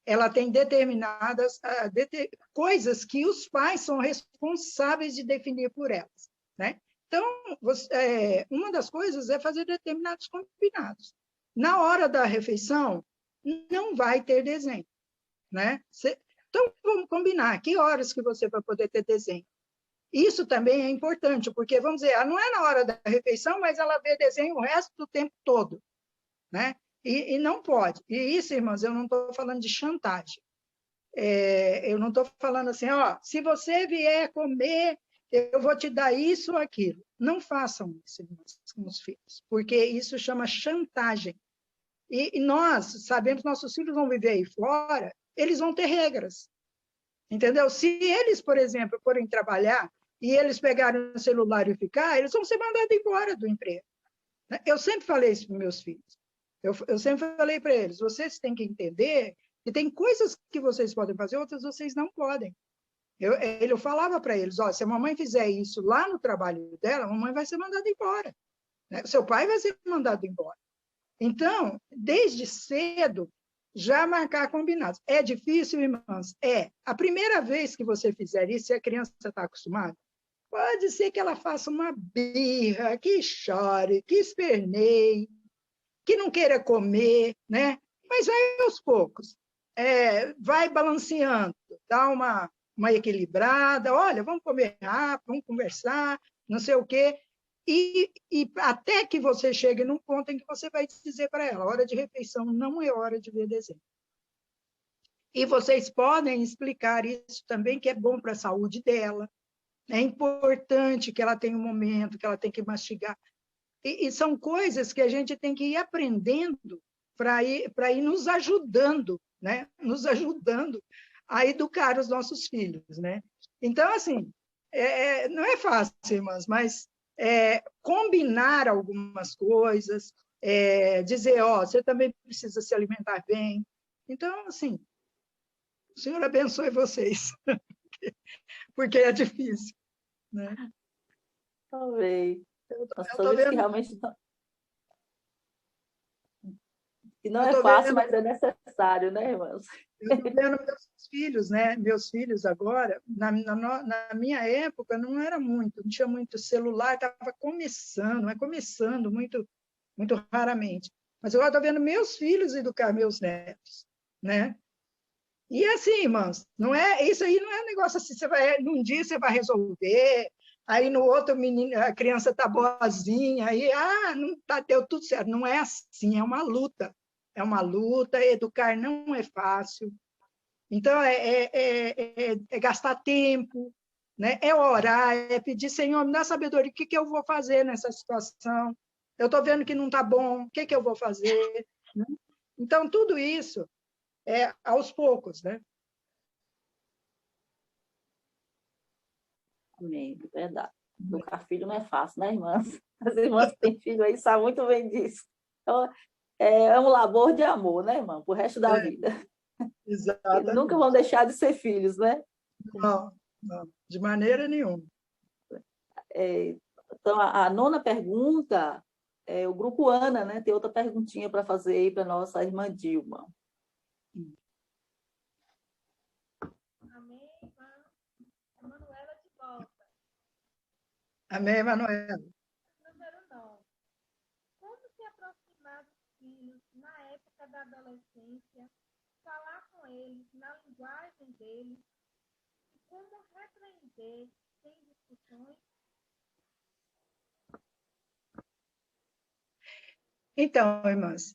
ela tem determinadas coisas que os pais são responsáveis de definir por elas, né? Então, uma das coisas é fazer determinados combinados. Na hora da refeição, não vai ter desenho, né? Então, vamos combinar, que horas que você vai poder ter desenho? Isso também é importante, porque, vamos dizer, não é na hora da refeição, mas ela vê desenho o resto do tempo todo, né? E não pode. E isso, irmãos, eu não estou falando de chantagem. Eu não estou falando assim, se você vier comer, eu vou te dar isso ou aquilo. Não façam isso, irmãos, com os filhos, porque isso chama chantagem. E nós sabemos que nossos filhos vão viver aí fora, eles vão ter regras, entendeu? Se eles, por exemplo, forem trabalhar e eles pegarem o celular e ficar, eles vão ser mandados embora do emprego. Eu sempre falei isso para meus filhos. Eu sempre falei para eles, vocês têm que entender que tem coisas que vocês podem fazer, outras vocês não podem. Eu falava para eles, se a mamãe fizer isso lá no trabalho dela, a mamãe vai ser mandada embora, né? Seu pai vai ser mandado embora. Então, desde cedo, já marcar combinados. É difícil, irmãs? A primeira vez que você fizer isso, se a criança está acostumada, pode ser que ela faça uma birra, que chore, que esperneie, que não queira comer, né? Mas vai aos poucos. Vai balanceando, dá uma equilibrada, olha, vamos comer rápido, vamos conversar, não sei o quê. E até que você chegue num ponto em que você vai dizer para ela, hora de refeição não é hora de ver desenho. E vocês podem explicar isso também, que é bom para a saúde dela. É importante que ela tenha um momento, que ela tem que mastigar. E são coisas que a gente tem que ir aprendendo para ir nos ajudando, né? Nos ajudando a educar os nossos filhos, né? Então, assim, não é fácil, irmãs, mas combinar algumas coisas, dizer, ó, você também precisa se alimentar bem. Então, assim, o Senhor abençoe vocês, porque é difícil, né? Amém. Eu Nós estou sabemos que vendo, realmente não é fácil, mas é necessário, né, irmãos? eu estou vendo meus filhos, né? Meus filhos agora, na minha época, não era muito, não tinha muito celular, estava começando, mas começando muito, muito raramente. Mas agora estou vendo meus filhos educar meus netos, né? E assim, irmãos, não é isso aí, não é um negócio assim, num dia você vai resolver, aí no outro menino, a criança está boazinha, aí não tá, deu tudo certo. Não é assim, é uma luta. É uma luta, educar não é fácil. Então, é gastar tempo, né? É orar, é pedir, Senhor, me dá sabedoria, o que eu vou fazer nessa situação? Eu estou vendo que não está bom, o que eu vou fazer? Né? Então, tudo isso é aos poucos, né? Amém, verdade. Educar filho não é fácil, né, irmãs? As irmãs que têm filho aí sabem muito bem disso. Então, é um labor de amor, né, irmã? Pro resto da vida. Exatamente. Eles nunca vão deixar de ser filhos, né? Não, de maneira nenhuma. Então, a nona pergunta, o grupo Ana, né? Tem outra perguntinha para fazer aí para nossa irmã Dilma. Amém, irmã. Manuela de volta. Amém, Manuela. Número 9. Como se aproximar dos filhos na época da adolescência, falar com eles na linguagem deles, e como repreender sem discussões? Então, irmãs,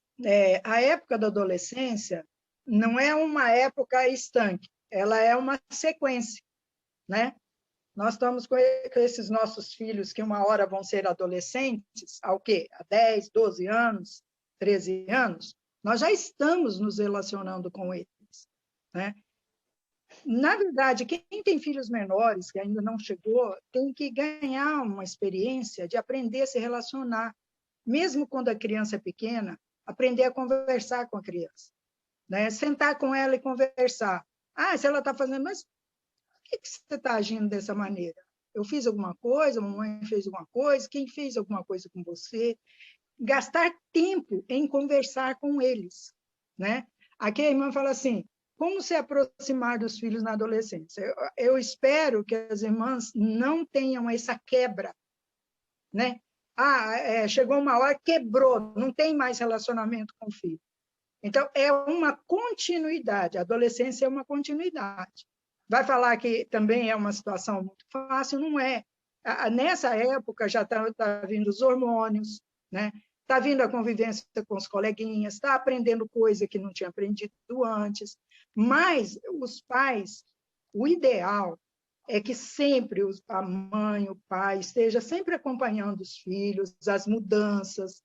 a época da adolescência não é uma época estanque, ela é uma sequência, né? Nós estamos com esses nossos filhos que uma hora vão ser adolescentes, ao quê? Há 10, 12 anos, 13 anos, nós já estamos nos relacionando com eles, né? Na verdade, quem tem filhos menores, que ainda não chegou, tem que ganhar uma experiência de aprender a se relacionar. Mesmo quando a criança é pequena, aprender a conversar com a criança, né? Sentar com ela e conversar. Se ela está fazendo, mas por que você está agindo dessa maneira? Eu fiz alguma coisa, a mamãe fez alguma coisa, quem fez alguma coisa com você? Gastar tempo em conversar com eles, né? Aqui a irmã fala assim, como se aproximar dos filhos na adolescência? Eu espero que as irmãs não tenham essa quebra, né? Chegou uma hora, quebrou, não tem mais relacionamento com o filho. Então, é uma continuidade, a adolescência é uma continuidade. Vai falar que também é uma situação muito fácil? Não é. Nessa época já está vindo os hormônios, né? Está vindo a convivência com os coleguinhas, está aprendendo coisa que não tinha aprendido antes, mas os pais, o ideal é que sempre a mãe, o pai, esteja sempre acompanhando os filhos, as mudanças.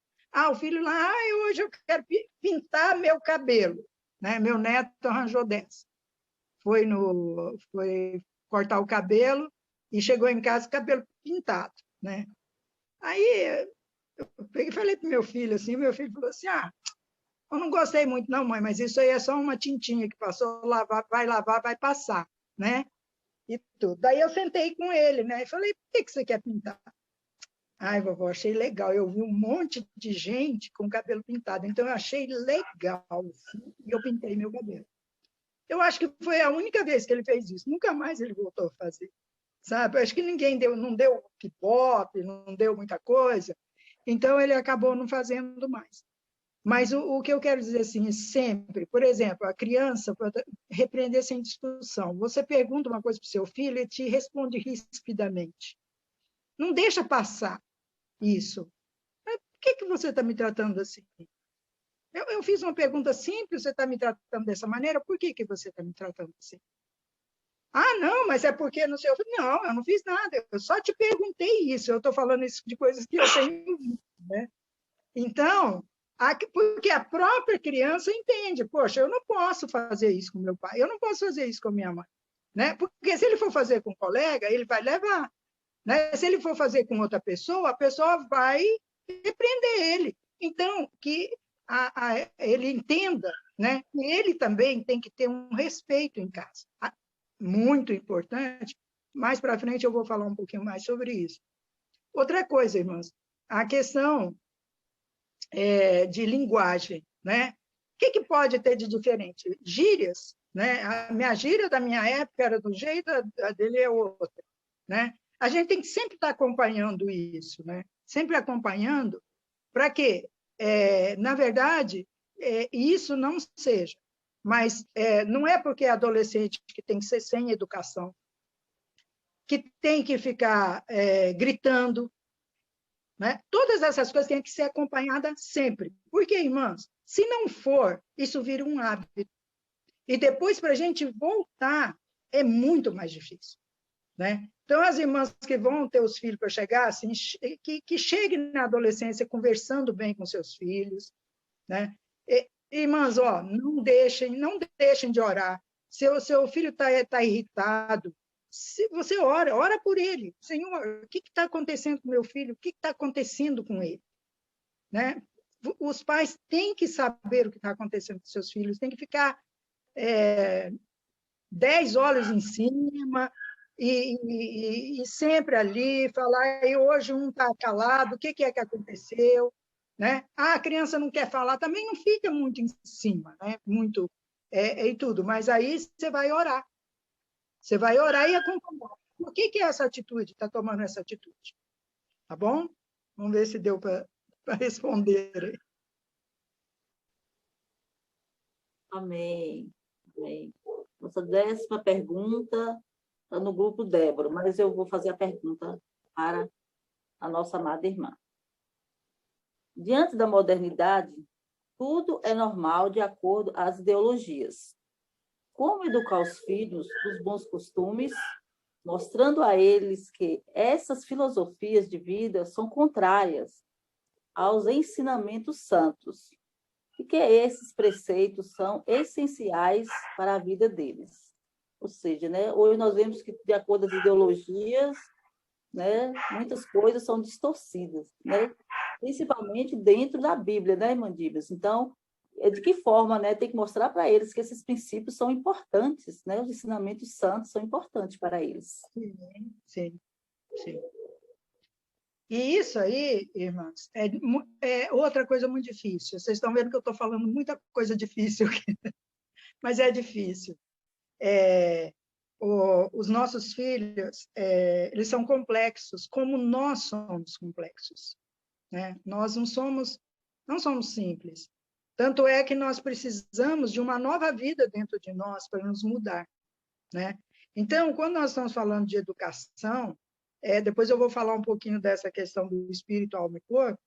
O filho lá, hoje eu quero pintar meu cabelo, né? Meu neto arranjou dessa. Foi cortar o cabelo e chegou em casa com o cabelo pintado, né? Aí eu peguei e falei para o meu filho assim, meu filho falou assim, eu não gostei muito não, mãe, mas isso aí é só uma tintinha que passou, lavar, vai passar, né? E tudo. Daí eu sentei com ele, né? E falei, por que você quer pintar? Vovó, achei legal. Eu vi um monte de gente com cabelo pintado, então eu achei legal. Assim, e eu pintei meu cabelo. Eu acho que foi a única vez que ele fez isso. Nunca mais ele voltou a fazer. Sabe? Eu acho que ninguém não deu hip-hop, não deu muita coisa. Então, ele acabou não fazendo mais. Mas o que eu quero dizer assim, é sempre, por exemplo, a criança pode repreender sem discussão. Você pergunta uma coisa para o seu filho, ele te responde rispidamente. Não deixa passar isso. Por que você está me tratando assim? Eu fiz uma pergunta simples, você está me tratando dessa maneira, por que você está me tratando assim? Não, mas é porque não sei. Não, eu não fiz nada, eu só te perguntei isso, eu estou falando isso de coisas que eu tenho visto, né? Então, porque a própria criança entende, poxa, eu não posso fazer isso com meu pai, eu não posso fazer isso com minha mãe. né? Porque se ele for fazer com um colega, ele vai levar, né? Se ele for fazer com outra pessoa, a pessoa vai repreender ele. Então, que ele entenda, né? Que ele também tem que ter um respeito em casa. Muito importante. Mais para frente eu vou falar um pouquinho mais sobre isso. Outra coisa, irmãs, a questão de linguagem, né? O que pode ter de diferente? Gírias, né? A minha gíria da minha época era do jeito, a dele é outra, né? A gente tem que sempre estar acompanhando isso, né? Sempre acompanhando, para que, na verdade, isso não seja. Mas não é porque é adolescente que tem que ser sem educação, que tem que ficar gritando, né? Todas essas coisas têm que ser acompanhadas sempre. Porque, irmãs, se não for, isso vira um hábito. E depois, para a gente voltar, é muito mais difícil, né? Então, as irmãs que vão ter os filhos para chegar, assim, que cheguem na adolescência conversando bem com seus filhos, né? Irmãs, não deixem de orar. Se o seu filho tá irritado, se você ora por ele. Senhor, o que está acontecendo com meu filho? O que está acontecendo com ele? Né? Os pais têm que saber o que está acontecendo com seus filhos, têm que ficar 10 olhos em cima e sempre ali, falar, e hoje um está calado, o que é que aconteceu? Né? A criança não quer falar, também não fica muito em cima, né? Muito e tudo, mas aí você vai orar. Você vai orar e acompanhar. Por que é essa atitude? Está tomando essa atitude? Tá bom? Vamos ver se deu para responder. Amém. Amém. Nossa 10ª pergunta está no grupo Débora, mas eu vou fazer a pergunta para a nossa amada irmã. Diante da modernidade, tudo é normal de acordo às ideologias. Como educar os filhos dos bons costumes, mostrando a eles que essas filosofias de vida são contrárias aos ensinamentos santos e que esses preceitos são essenciais para a vida deles. Ou seja, né, hoje nós vemos que, de acordo às ideologias, né, muitas coisas são distorcidas, né, principalmente dentro da Bíblia, né, irmã Dibas? Então, de que forma, né, tem que mostrar para eles que esses princípios são importantes, né, os ensinamentos santos são importantes para eles. Sim. E isso aí, irmãs, é outra coisa muito difícil. Vocês estão vendo que eu estou falando muita coisa difícil aqui, mas é difícil. Os nossos filhos, eles são complexos, como nós somos complexos, né? Nós não somos simples. Tanto é que nós precisamos de uma nova vida dentro de nós para nos mudar, né? Então, quando nós estamos falando de educação, depois eu vou falar um pouquinho dessa questão do espírito, alma e corpo,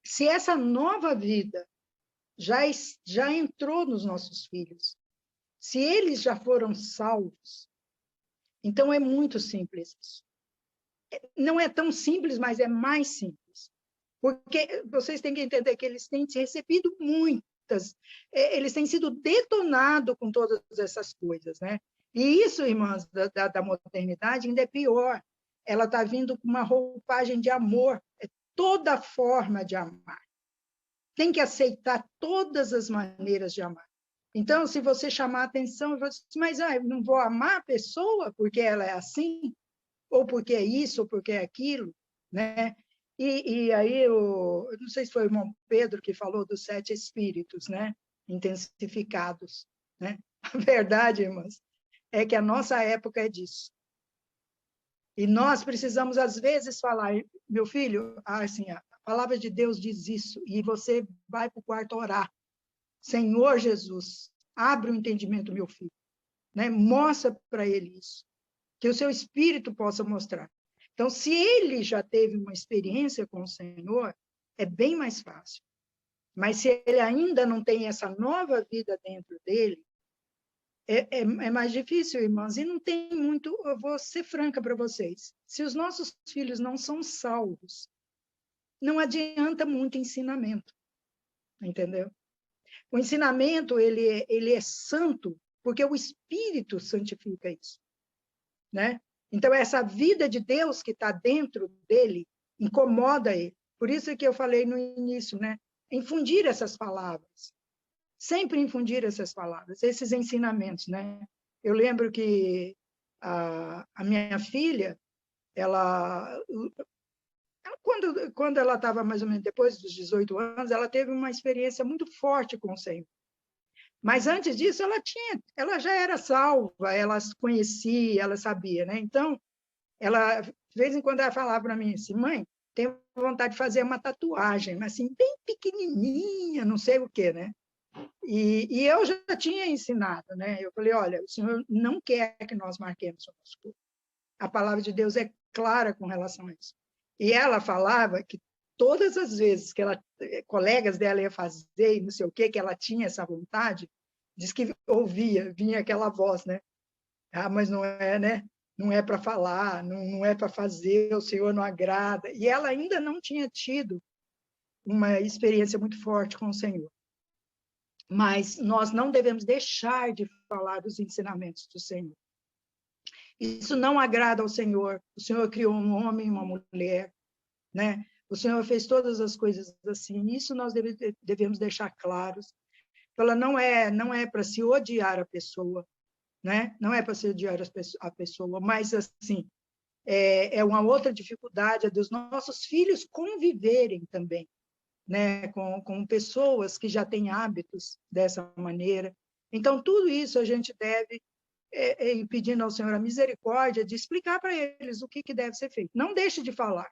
se essa nova vida já entrou nos nossos filhos, se eles já foram salvos, então é muito simples isso. Não é tão simples, mas é mais simples. Porque vocês têm que entender que eles têm recebido muitas, eles têm sido detonados com todas essas coisas, né? E isso, irmãs, da modernidade ainda é pior. Ela está vindo com uma roupagem de amor, toda forma de amar. Tem que aceitar todas as maneiras de amar. Então, se você chamar a atenção, eu vou dizer, mas eu não vou amar a pessoa porque ela é assim, ou porque é isso, ou porque é aquilo, né? E aí, eu não sei se foi o irmão Pedro que falou dos 7 espíritos, né? Intensificados, né? A verdade, irmãs, é que a nossa época é disso. E nós precisamos, às vezes, falar, meu filho, assim, a palavra de Deus diz isso, e você vai para o quarto orar. Senhor Jesus, abre o entendimento do meu filho, né? Mostra para ele isso, que o seu espírito possa mostrar. Então, se ele já teve uma experiência com o Senhor, é bem mais fácil. Mas se ele ainda não tem essa nova vida dentro dele, é mais difícil, irmãs. E não tem muito, eu vou ser franca para vocês. Se os nossos filhos não são salvos, não adianta muito ensinamento, entendeu? O ensinamento, ele é santo porque o Espírito santifica isso, né? Então, essa vida de Deus que está dentro dele incomoda ele. Por isso que eu falei no início, né? Infundir essas palavras. Sempre infundir essas palavras, esses ensinamentos, né? Eu lembro que a minha filha, quando ela estava mais ou menos depois dos 18 anos, ela teve uma experiência muito forte com o Senhor. Mas antes disso, ela já era salva, ela conhecia, ela sabia, né? Então, ela, de vez em quando, ela falava para mim assim, mãe, tenho vontade de fazer uma tatuagem, mas assim, bem pequenininha, não sei o quê, né? E eu já tinha ensinado, né? Eu falei, olha, o Senhor não quer que nós marquemos o nosso corpo. A palavra de Deus é clara com relação a isso. E ela falava que todas as vezes que colegas dela iam fazer, e não sei o quê, que ela tinha essa vontade, diz que vinha aquela voz, né? Ah, mas não é, né? Não é para falar, não é para fazer, o Senhor não agrada. E ela ainda não tinha tido uma experiência muito forte com o Senhor. Mas nós não devemos deixar de falar dos ensinamentos do Senhor. Isso não agrada ao Senhor. O Senhor criou um homem e uma mulher, né? O Senhor fez todas as coisas assim. Isso nós devemos deixar claros. Ela não é para se odiar a pessoa, né? Não é para se odiar a pessoa, mas assim é uma outra dificuldade dos nossos filhos conviverem também, né? Com pessoas que já têm hábitos dessa maneira. Então, tudo isso a gente deve ir pedindo ao Senhor a misericórdia de explicar para eles o que deve ser feito. Não deixe de falar,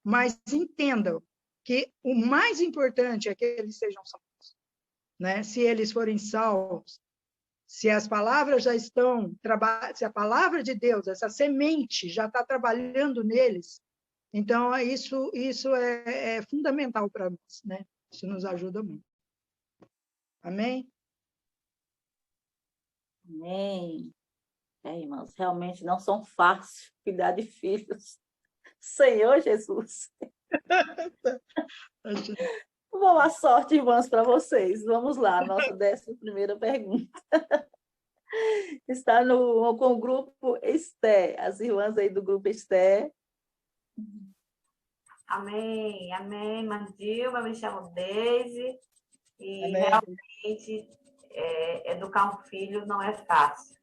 mas entendam que o mais importante é que eles sejam salvos, né? Se eles forem salvos, se as palavras já estão, se a palavra de Deus, essa semente já está trabalhando neles, então isso é fundamental para nós, né? Isso nos ajuda muito. Amém? Amém. Irmãos, realmente não são fáceis cuidar de filhos. Senhor Jesus. Boa sorte, irmãs, para vocês. Vamos lá, nossa 11ª pergunta. Está com o grupo Esté. As irmãs aí do grupo Esté. Amém, amém, Mandilma, eu me chamo Deise, e amém. Realmente educar um filho não é fácil,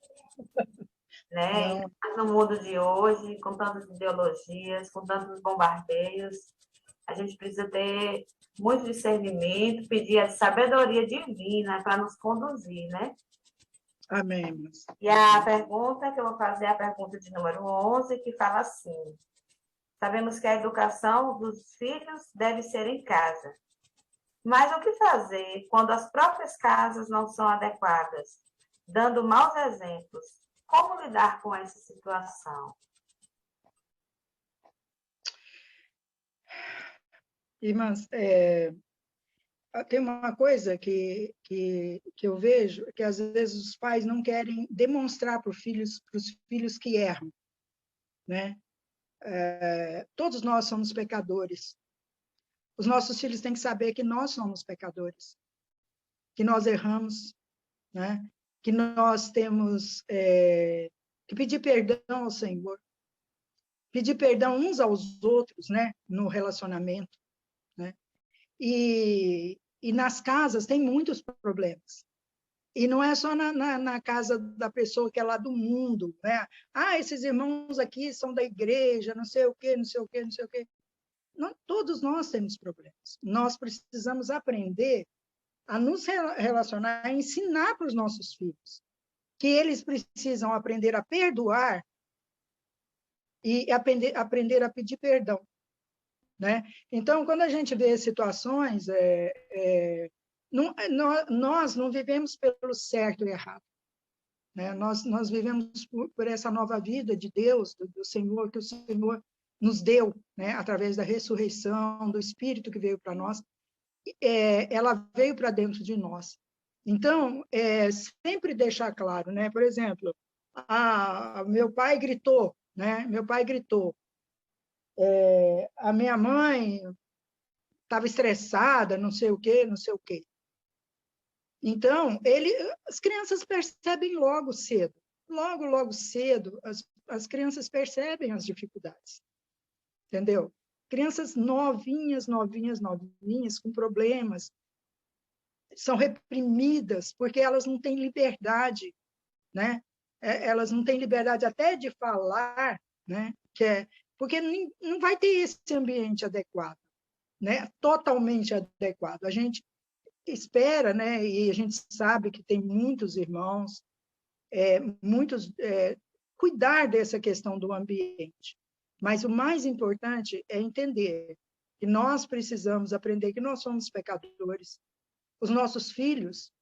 né? No mundo de hoje, com tantas ideologias, com tantos bombardeios, a gente precisa ter muito discernimento, pedir a sabedoria divina para nos conduzir, né? Amém. E a pergunta que eu vou fazer é a pergunta de número 11, que fala assim: sabemos que a educação dos filhos deve ser em casa. Mas o que fazer quando as próprias casas não são adequadas, dando maus exemplos? Como lidar com essa situação? Irmãs, tem uma coisa que eu vejo, que às vezes os pais não querem demonstrar para os filhos que erram, né? Todos nós somos pecadores. Os nossos filhos têm que saber que nós somos pecadores, que nós erramos, né? Que nós temos que pedir perdão ao Senhor, pedir perdão uns aos outros, né? No relacionamento, né? E nas casas tem muitos problemas. E não é só na casa da pessoa que é lá do mundo, né? Ah, esses irmãos aqui são da igreja, não sei o quê, não sei o quê, não sei o quê. Não, todos nós temos problemas. Nós precisamos aprender a nos relacionar, a ensinar para os nossos filhos que eles precisam aprender a perdoar e aprender a pedir perdão, né? Então, quando a gente vê situações, nós não vivemos pelo certo e errado, né? Nós vivemos por essa nova vida de Deus, do Senhor, que o Senhor nos deu, né? Através da ressurreição, do Espírito que veio para nós, ela veio para dentro de nós. Então, sempre deixar claro, né? Por exemplo, meu pai gritou, né? Meu pai gritou. A minha mãe estava estressada, não sei o quê, não sei o quê. Então, as crianças percebem logo cedo. Logo cedo, as crianças percebem as dificuldades. Entendeu? Crianças novinhas, com problemas, são reprimidas porque elas não têm liberdade, né? Elas não têm liberdade até de falar, né? Porque não vai ter esse ambiente adequado, né? Totalmente adequado. A gente espera, né? E a gente sabe que tem muitos irmãos, cuidar dessa questão do ambiente. Mas o mais importante é entender que nós precisamos aprender que nós somos pecadores. Os nossos filhos,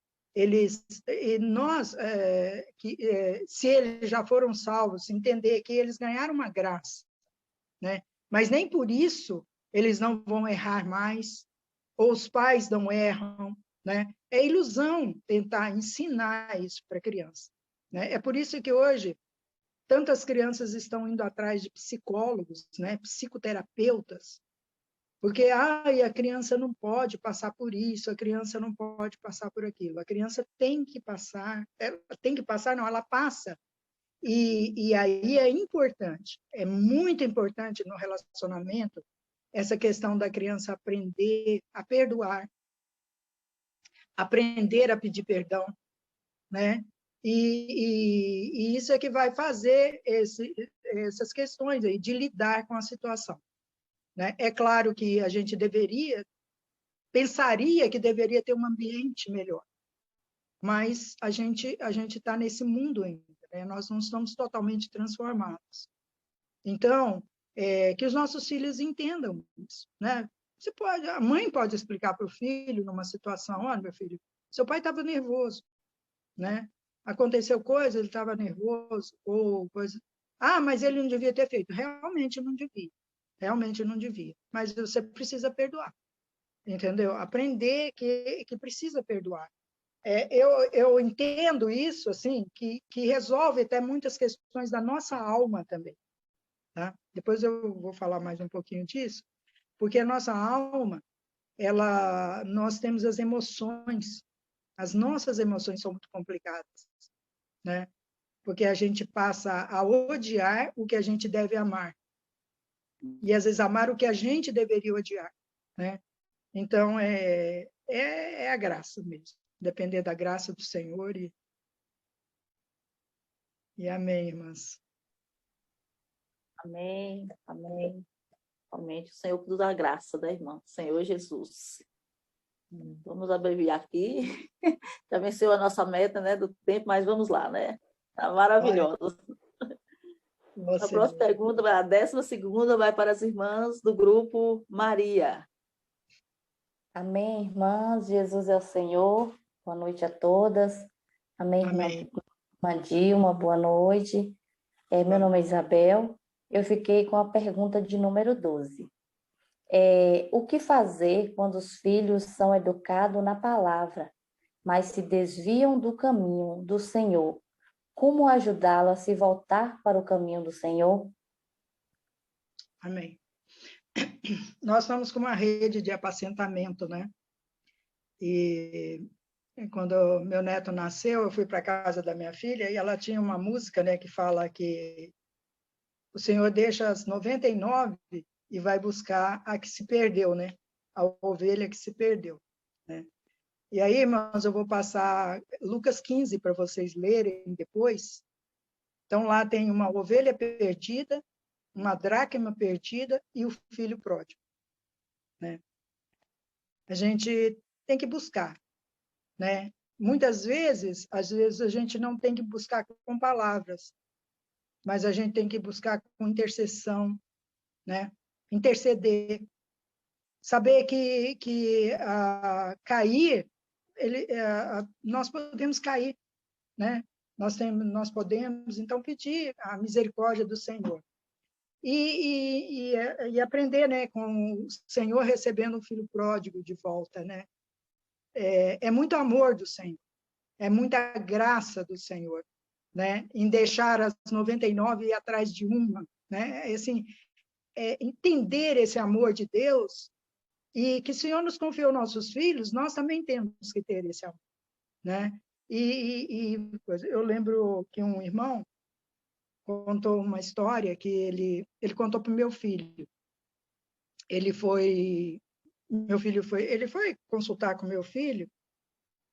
se eles já foram salvos, entender que eles ganharam uma graça, né? Mas nem por isso eles não vão errar mais, ou os pais não erram, né? É ilusão tentar ensinar isso para a criança, né? É por isso que hoje tantas crianças estão indo atrás de psicólogos, né? Psicoterapeutas, porque a criança não pode passar por isso, a criança não pode passar por aquilo. A criança tem que passar, ela passa. E aí é importante, é muito importante no relacionamento, essa questão da criança aprender a perdoar, aprender a pedir perdão, né? E isso é que vai fazer essas questões aí, de lidar com a situação, né? É claro que a gente pensaria que deveria ter um ambiente melhor, mas a gente está nesse mundo ainda, né? Nós não estamos totalmente transformados. Então, que os nossos filhos entendam isso, né? A mãe pode explicar para o filho numa situação: olha, meu filho, seu pai estava nervoso, né? Aconteceu coisa, ele estava nervoso, ou coisa. Mas ele não devia ter feito. Realmente não devia. Mas você precisa perdoar, entendeu? Aprender que precisa perdoar. Eu entendo isso, assim, que resolve até muitas questões da nossa alma também, tá? Depois eu vou falar mais um pouquinho disso, porque a nossa alma, nós temos as emoções. As nossas emoções são muito complicadas, né? Porque a gente passa a odiar o que a gente deve amar. E, às vezes, amar o que a gente deveria odiar, né? Então, é a graça mesmo. Depender da graça do Senhor. E amém, irmãs. Amém, amém. Somente o Senhor que nos dá graça, né, irmã? Senhor Jesus. Vamos abreviar aqui. Já venceu a nossa meta, né, do tempo, mas vamos lá, né? Tá maravilhoso. A próxima pergunta, a 12ª, vai para as irmãs do grupo Maria. Amém, irmãs. Jesus é o Senhor. Boa noite a todas. Amém, irmã Dilma. Boa noite. Meu nome é Isabel. Eu fiquei com a pergunta de número 12. O que fazer quando os filhos são educados na palavra, mas se desviam do caminho do Senhor? Como ajudá-lo a se voltar para o caminho do Senhor? Amém. Nós estamos com uma rede de apacentamento, né? E quando meu neto nasceu, eu fui para a casa da minha filha e ela tinha uma música, né, que fala que o Senhor deixa as 99 e vai buscar a que se perdeu, né? A ovelha que se perdeu, né? E aí, irmãos, eu vou passar Lucas 15 para vocês lerem depois. Então, lá tem uma ovelha perdida, uma dracma perdida e o filho pródigo, né? A gente tem que buscar, né? Às vezes a gente não tem que buscar com palavras, mas a gente tem que buscar com intercessão, né? Interceder, saber que cair, nós podemos cair, né? Nós podemos, então, pedir a misericórdia do Senhor. E aprender, né, com o Senhor recebendo um filho pródigo de volta, né? É muito amor do Senhor, é muita graça do Senhor, né? Em deixar as 99 e ir atrás de uma, né? Assim, entender esse amor de Deus, e que o Senhor nos confiou nossos filhos, nós também temos que ter esse amor, né? Eu lembro que um irmão contou uma história que ele contou para o meu filho. Ele foi consultar com meu filho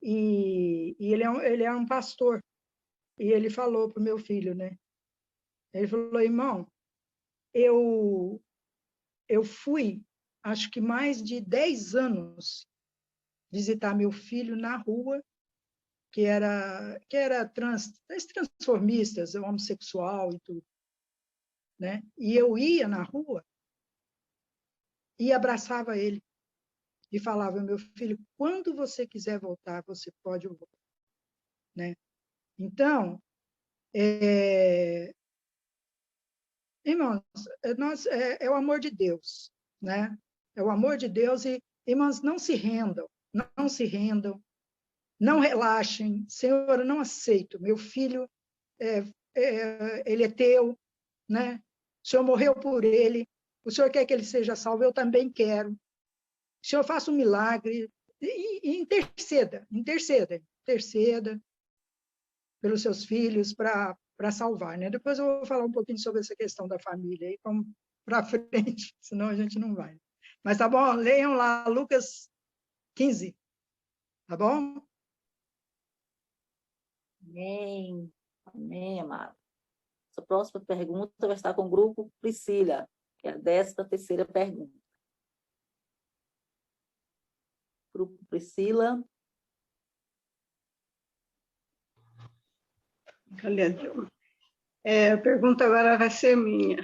e ele é um pastor. E ele falou para o meu filho, né? Ele falou, irmão, eu fui, acho que mais de 10 anos, visitar meu filho na rua, que era transformistas, homossexual e tudo, né? E eu ia na rua e abraçava ele e falava, meu filho, quando você quiser voltar, você pode voltar, né? Então, irmãos, é o amor de Deus, né? É o amor de Deus e, irmãos, não se rendam, não relaxem. Senhor, eu não aceito, meu filho, ele é teu, né? O Senhor morreu por ele, o Senhor quer que ele seja salvo, eu também quero. O Senhor faça um milagre e interceda pelos seus filhos para salvar, né? Depois eu vou falar um pouquinho sobre essa questão da família aí, vamos para frente, senão a gente não vai. Mas tá bom, leiam lá Lucas 15, tá bom? Amém. Amém, amado. Sua próxima pergunta vai estar com o grupo Priscila, que é a 13ª pergunta. Grupo Priscila. A pergunta agora vai ser minha.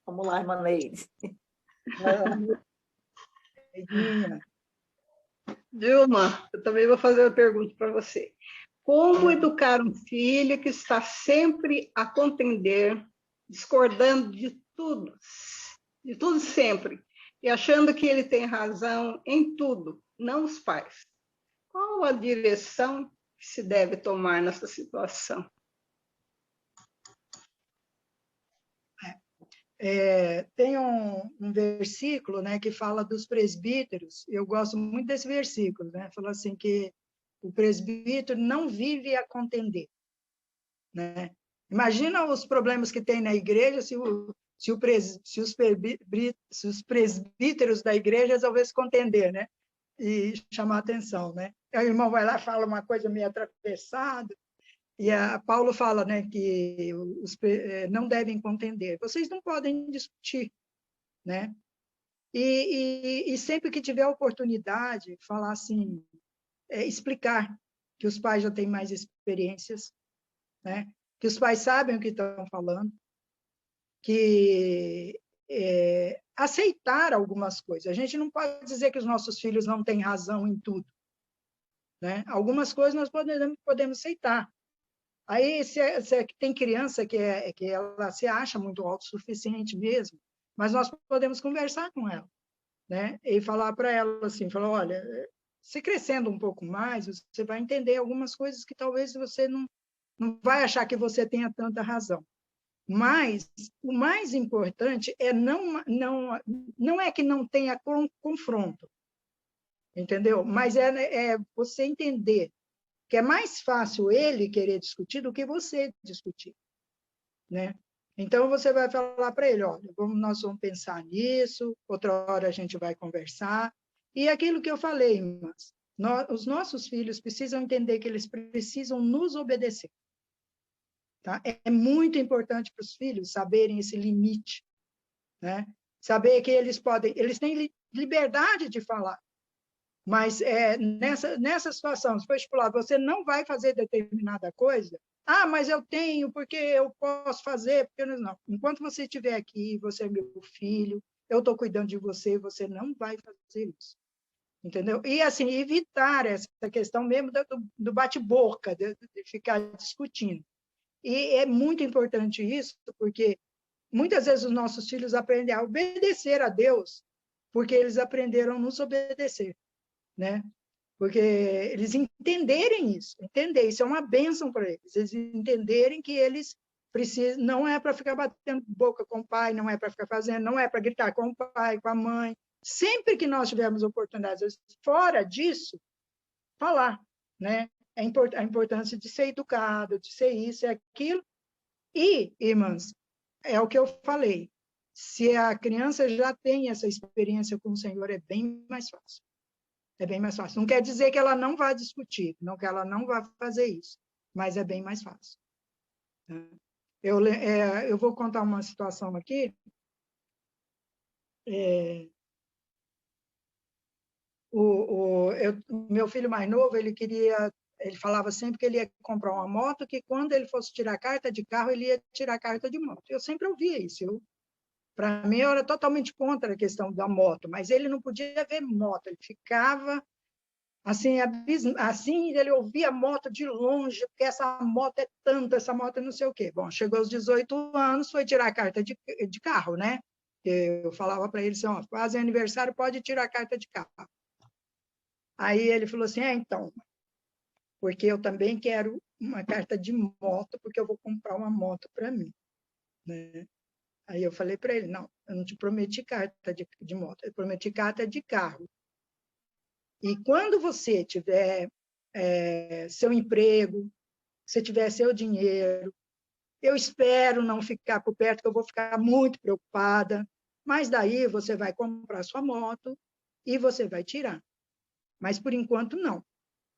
Vamos lá, irmã Neide. Dilma, eu também vou fazer uma pergunta para você. Como educar um filho que está sempre a contender, discordando de tudo sempre, e achando que ele tem razão em tudo, não os pais? Qual a direção que se deve tomar nessa situação? Tem um versículo, né, que fala dos presbíteros. Eu gosto muito desse versículo, né? Fala assim que o presbítero não vive a contender, né? Imagina os problemas que tem na igreja se os presbíteros da igreja resolvessem contender, né? E chamar atenção, né? Aí o irmão vai lá e fala uma coisa meio atravessada, e Paulo fala, né, que não devem contender. Vocês não podem discutir, né? E sempre que tiver oportunidade, falar assim, explicar que os pais já têm mais experiências, né? Que os pais sabem o que estão falando, que aceitar algumas coisas. A gente não pode dizer que os nossos filhos não têm razão em tudo, né? Algumas coisas nós podemos aceitar. Aí, se tem criança que ela se acha muito autossuficiente mesmo, mas nós podemos conversar com ela, né? E falar para ela assim, falar, olha, se crescendo um pouco mais, você vai entender algumas coisas que talvez você não vai achar que você tenha tanta razão. Mas o mais importante é não é que não tenha confronto, entendeu? Mas é você entender que é mais fácil ele querer discutir do que você discutir, né? Então, você vai falar para ele, olha, nós vamos pensar nisso, outra hora a gente vai conversar. E aquilo que eu falei, irmãs, os nossos filhos precisam entender que eles precisam nos obedecer. Tá? É muito importante para os filhos saberem esse limite, né? Saber que eles têm liberdade de falar, mas nessa situação, se for estipulado, você não vai fazer determinada coisa, mas eu tenho, porque eu posso fazer, porque não. Enquanto você estiver aqui, você é meu filho, eu estou cuidando de você, você não vai fazer isso. Entendeu? E, assim, evitar essa questão mesmo do bate-boca, de ficar discutindo. E é muito importante isso, porque muitas vezes os nossos filhos aprendem a obedecer a Deus, porque eles aprenderam a nos obedecer, né? Porque eles entenderem isso, isso é uma bênção para eles, eles entenderem que eles precisam, não é para ficar batendo boca com o pai, não é para ficar fazendo, não é para gritar com o pai, com a mãe. Sempre que nós tivermos oportunidades, fora disso, falar, né? A importância de ser educado, de ser isso e aquilo. E, irmãs, é o que eu falei, se a criança já tem essa experiência com o Senhor, é bem mais fácil. É bem mais fácil. Não quer dizer que ela não vá discutir, não que ela não vá fazer isso, mas é bem mais fácil. Eu vou contar uma situação aqui. Meu filho mais novo, ele falava sempre que ele ia comprar uma moto, que quando ele fosse tirar carta de carro, ele ia tirar carta de moto. Eu sempre ouvia isso. Para mim, eu era totalmente contra a questão da moto, mas ele não podia ver moto, ele ficava assim, ele ouvia a moto de longe, porque essa moto é tanta, essa moto é não sei o quê. Bom, chegou aos 18 anos, foi tirar a carta de carro, né? Eu falava para ele assim, ó, fazem aniversário, pode tirar a carta de carro. Aí ele falou assim, então, porque eu também quero uma carta de moto, porque eu vou comprar uma moto para mim, né? Aí eu falei para ele, não, eu não te prometi carta de moto, eu prometi carta de carro. E quando você tiver seu emprego, você tiver seu dinheiro, eu espero não ficar por perto, que eu vou ficar muito preocupada, mas daí você vai comprar sua moto e você vai tirar. Mas, por enquanto, não.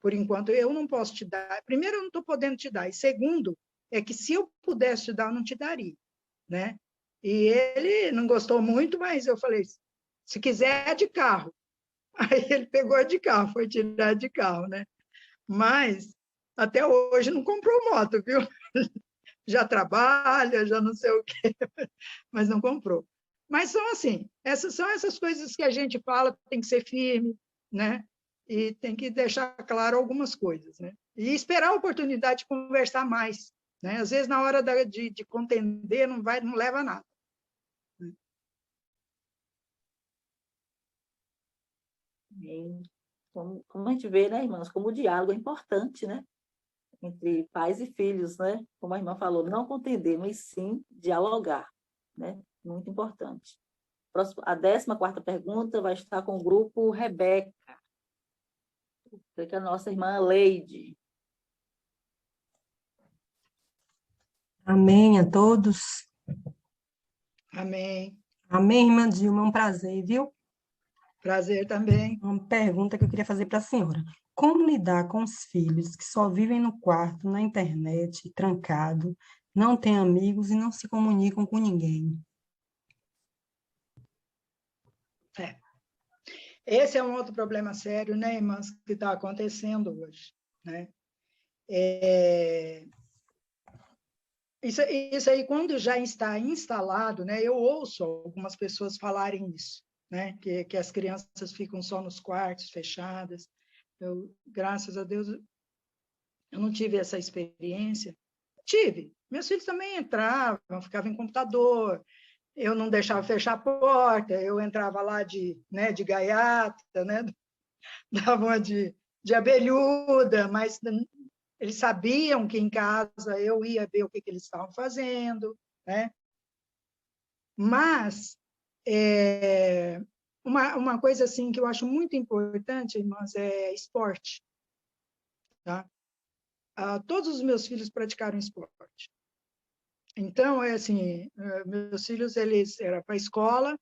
Por enquanto, eu não posso te dar. Primeiro, eu não estou podendo te dar. E segundo, é que se eu pudesse te dar, eu não te daria, né? E ele não gostou muito, mas eu falei, se quiser, é de carro. Aí ele pegou de carro, foi tirar de carro, né? Mas até hoje não comprou moto, viu? Já trabalha, já não sei o quê, mas não comprou. Mas são assim, são essas coisas que a gente fala, tem que ser firme, né? E tem que deixar claro algumas coisas, né? E esperar a oportunidade de conversar mais, né? Às vezes, na hora de contender, não leva a nada. Como a gente vê, né, irmãs, como o diálogo é importante, né? Entre pais e filhos, né? Como a irmã falou, não contender, mas sim dialogar, né? Muito importante. A 14ª pergunta vai estar com o grupo Rebeca. Que é a nossa irmã Leide. Amém a todos. Amém. Amém, irmã Dilma, é um prazer, viu? Prazer também. Uma pergunta que eu queria fazer para a senhora. Como lidar com os filhos que só vivem no quarto, na internet, trancado, não têm amigos e não se comunicam com ninguém? Esse é um outro problema sério, né, irmãs, que está acontecendo hoje, né? Isso aí, quando já está instalado, né, eu ouço algumas pessoas falarem isso, né, que as crianças ficam só nos quartos, fechadas. Graças a Deus, eu não tive essa experiência. Tive. Meus filhos também entravam, ficavam em computador, eu não deixava fechar a porta, eu entrava lá de gaiata, né? Dava uma de abelhuda, mas eles sabiam que em casa eu ia ver o que eles estavam fazendo, né? Mas uma coisa assim que eu acho muito importante, irmãs, é esporte. Tá? Todos os meus filhos praticaram esporte. Então, assim, meus filhos, eles eram para a escola,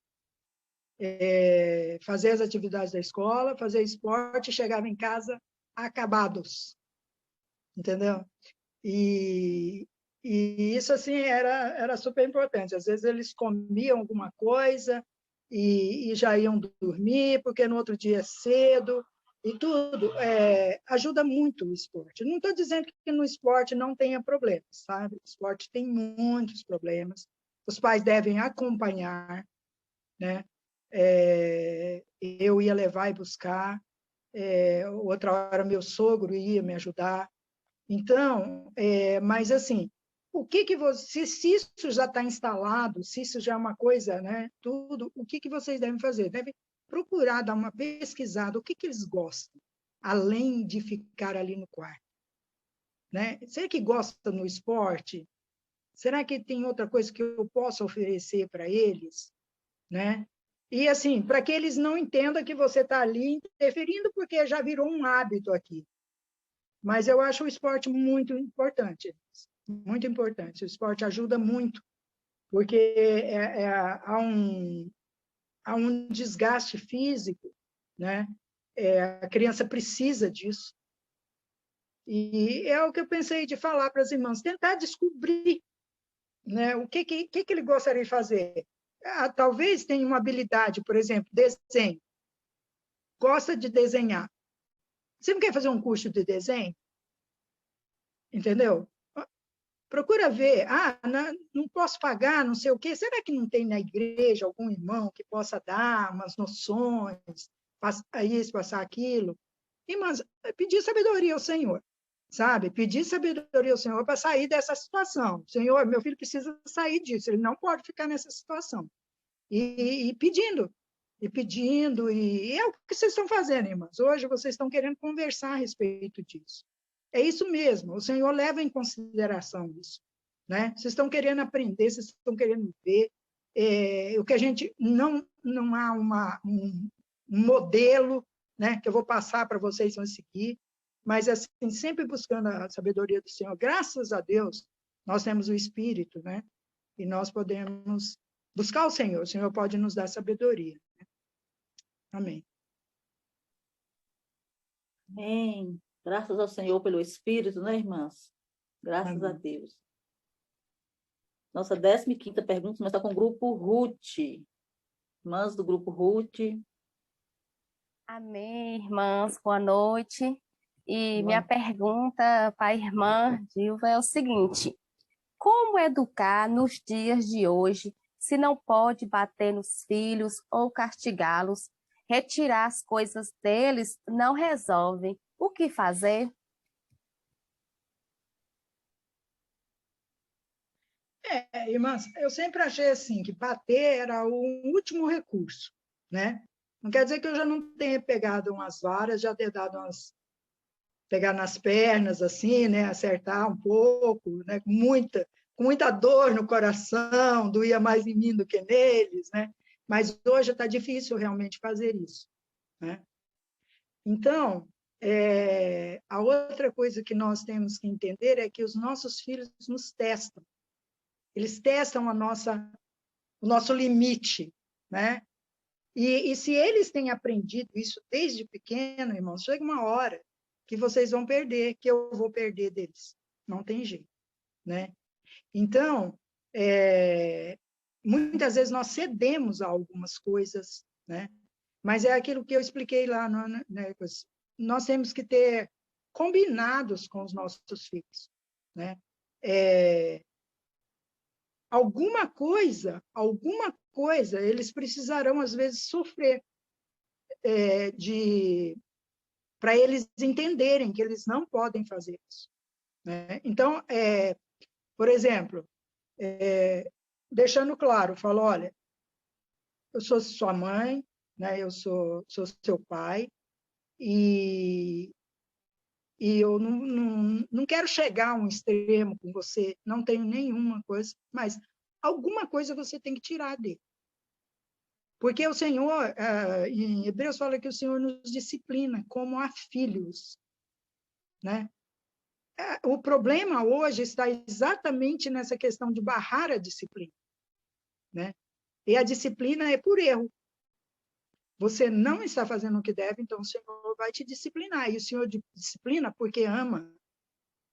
fazer as atividades da escola, fazer esporte, chegavam em casa acabados, entendeu? E isso, assim, era super importante. Às vezes, eles comiam alguma coisa e já iam dormir, porque no outro dia é cedo, e tudo. Ajuda muito o esporte. Não estou dizendo que no esporte não tenha problemas, sabe? O esporte tem muitos problemas. Os pais devem acompanhar, né? Eu ia levar e buscar, outra hora meu sogro ia me ajudar. Então, mas assim, o que se isso já está instalado, se isso já é uma coisa, né, tudo, o que vocês devem fazer? Devem procurar dar uma pesquisada, o que eles gostam, além de ficar ali no quarto, né? Será que gosta no esporte? Será que tem outra coisa que eu possa oferecer para eles, né? E assim, para que eles não entendam que você está ali interferindo, porque já virou um hábito aqui. Mas eu acho o esporte muito importante. Muito importante. O esporte ajuda muito, porque há um desgaste físico, né? A criança precisa disso. E é o que eu pensei de falar para as irmãs, tentar descobrir, né, o que ele gostaria de fazer. Talvez tenha uma habilidade, por exemplo, desenho. Gosta de desenhar. Você não quer fazer um curso de desenho? Entendeu? Procura ver. Não posso pagar, não sei o quê. Será que não tem na igreja algum irmão que possa dar umas noções, passar isso, passar aquilo? Irmãs, pedir sabedoria ao Senhor, sabe? Pedir sabedoria ao Senhor para sair dessa situação. Senhor, meu filho precisa sair disso, ele não pode ficar nessa situação. E pedindo, e é o que vocês estão fazendo, irmãs. Hoje vocês estão querendo conversar a respeito disso. É isso mesmo, o Senhor leva em consideração isso, né? Vocês estão querendo aprender, vocês estão querendo ver. O que a gente não há um modelo, né, que eu vou passar para vocês vão seguir, mas assim, sempre buscando a sabedoria do Senhor. Graças a Deus, nós temos o Espírito, né? E nós podemos buscar o Senhor pode nos dar sabedoria. Né? Amém. Amém. Graças ao Senhor pelo Espírito, né, irmãs? Graças a Deus. Nossa 15ª pergunta começa com o grupo Ruth. Irmãs do grupo Ruth. Amém, irmãs. Boa noite. E minha pergunta para a irmã Dilva é o seguinte: como educar nos dias de hoje se não pode bater nos filhos ou castigá-los? Retirar as coisas deles não resolve. O que fazer? Irmãs, eu sempre achei assim, que bater era o último recurso, né? Não quer dizer que eu já não tenha pegado umas varas, já ter dado pegar nas pernas, assim, né? Acertar um pouco, né? Com muita dor no coração, doía mais em mim do que neles, né? Mas hoje está difícil realmente fazer isso, né? Então, a outra coisa que nós temos que entender é que os nossos filhos nos testam. Eles testam o nosso limite, né? E se eles têm aprendido isso desde pequeno, irmãos, chega uma hora que vocês vão perder, que eu vou perder deles. Não tem jeito, né? Então, muitas vezes nós cedemos a algumas coisas, né? Mas é aquilo que eu expliquei lá, né? Nós temos que ter combinados com os nossos filhos, né? Alguma coisa, eles precisarão, às vezes, sofrer para eles entenderem que eles não podem fazer isso, né? Então, por exemplo, deixando claro, falo, olha, eu sou sua mãe, né? Eu sou seu pai, e eu não quero chegar a um extremo com você, não tenho nenhuma coisa, mas alguma coisa você tem que tirar dele. Porque o Senhor, em Hebreus fala que o Senhor nos disciplina como a filhos, né? O problema hoje está exatamente nessa questão de barrar a disciplina, né? E a disciplina é por erro. Você não está fazendo o que deve, então o Senhor vai te disciplinar. E o Senhor disciplina porque ama,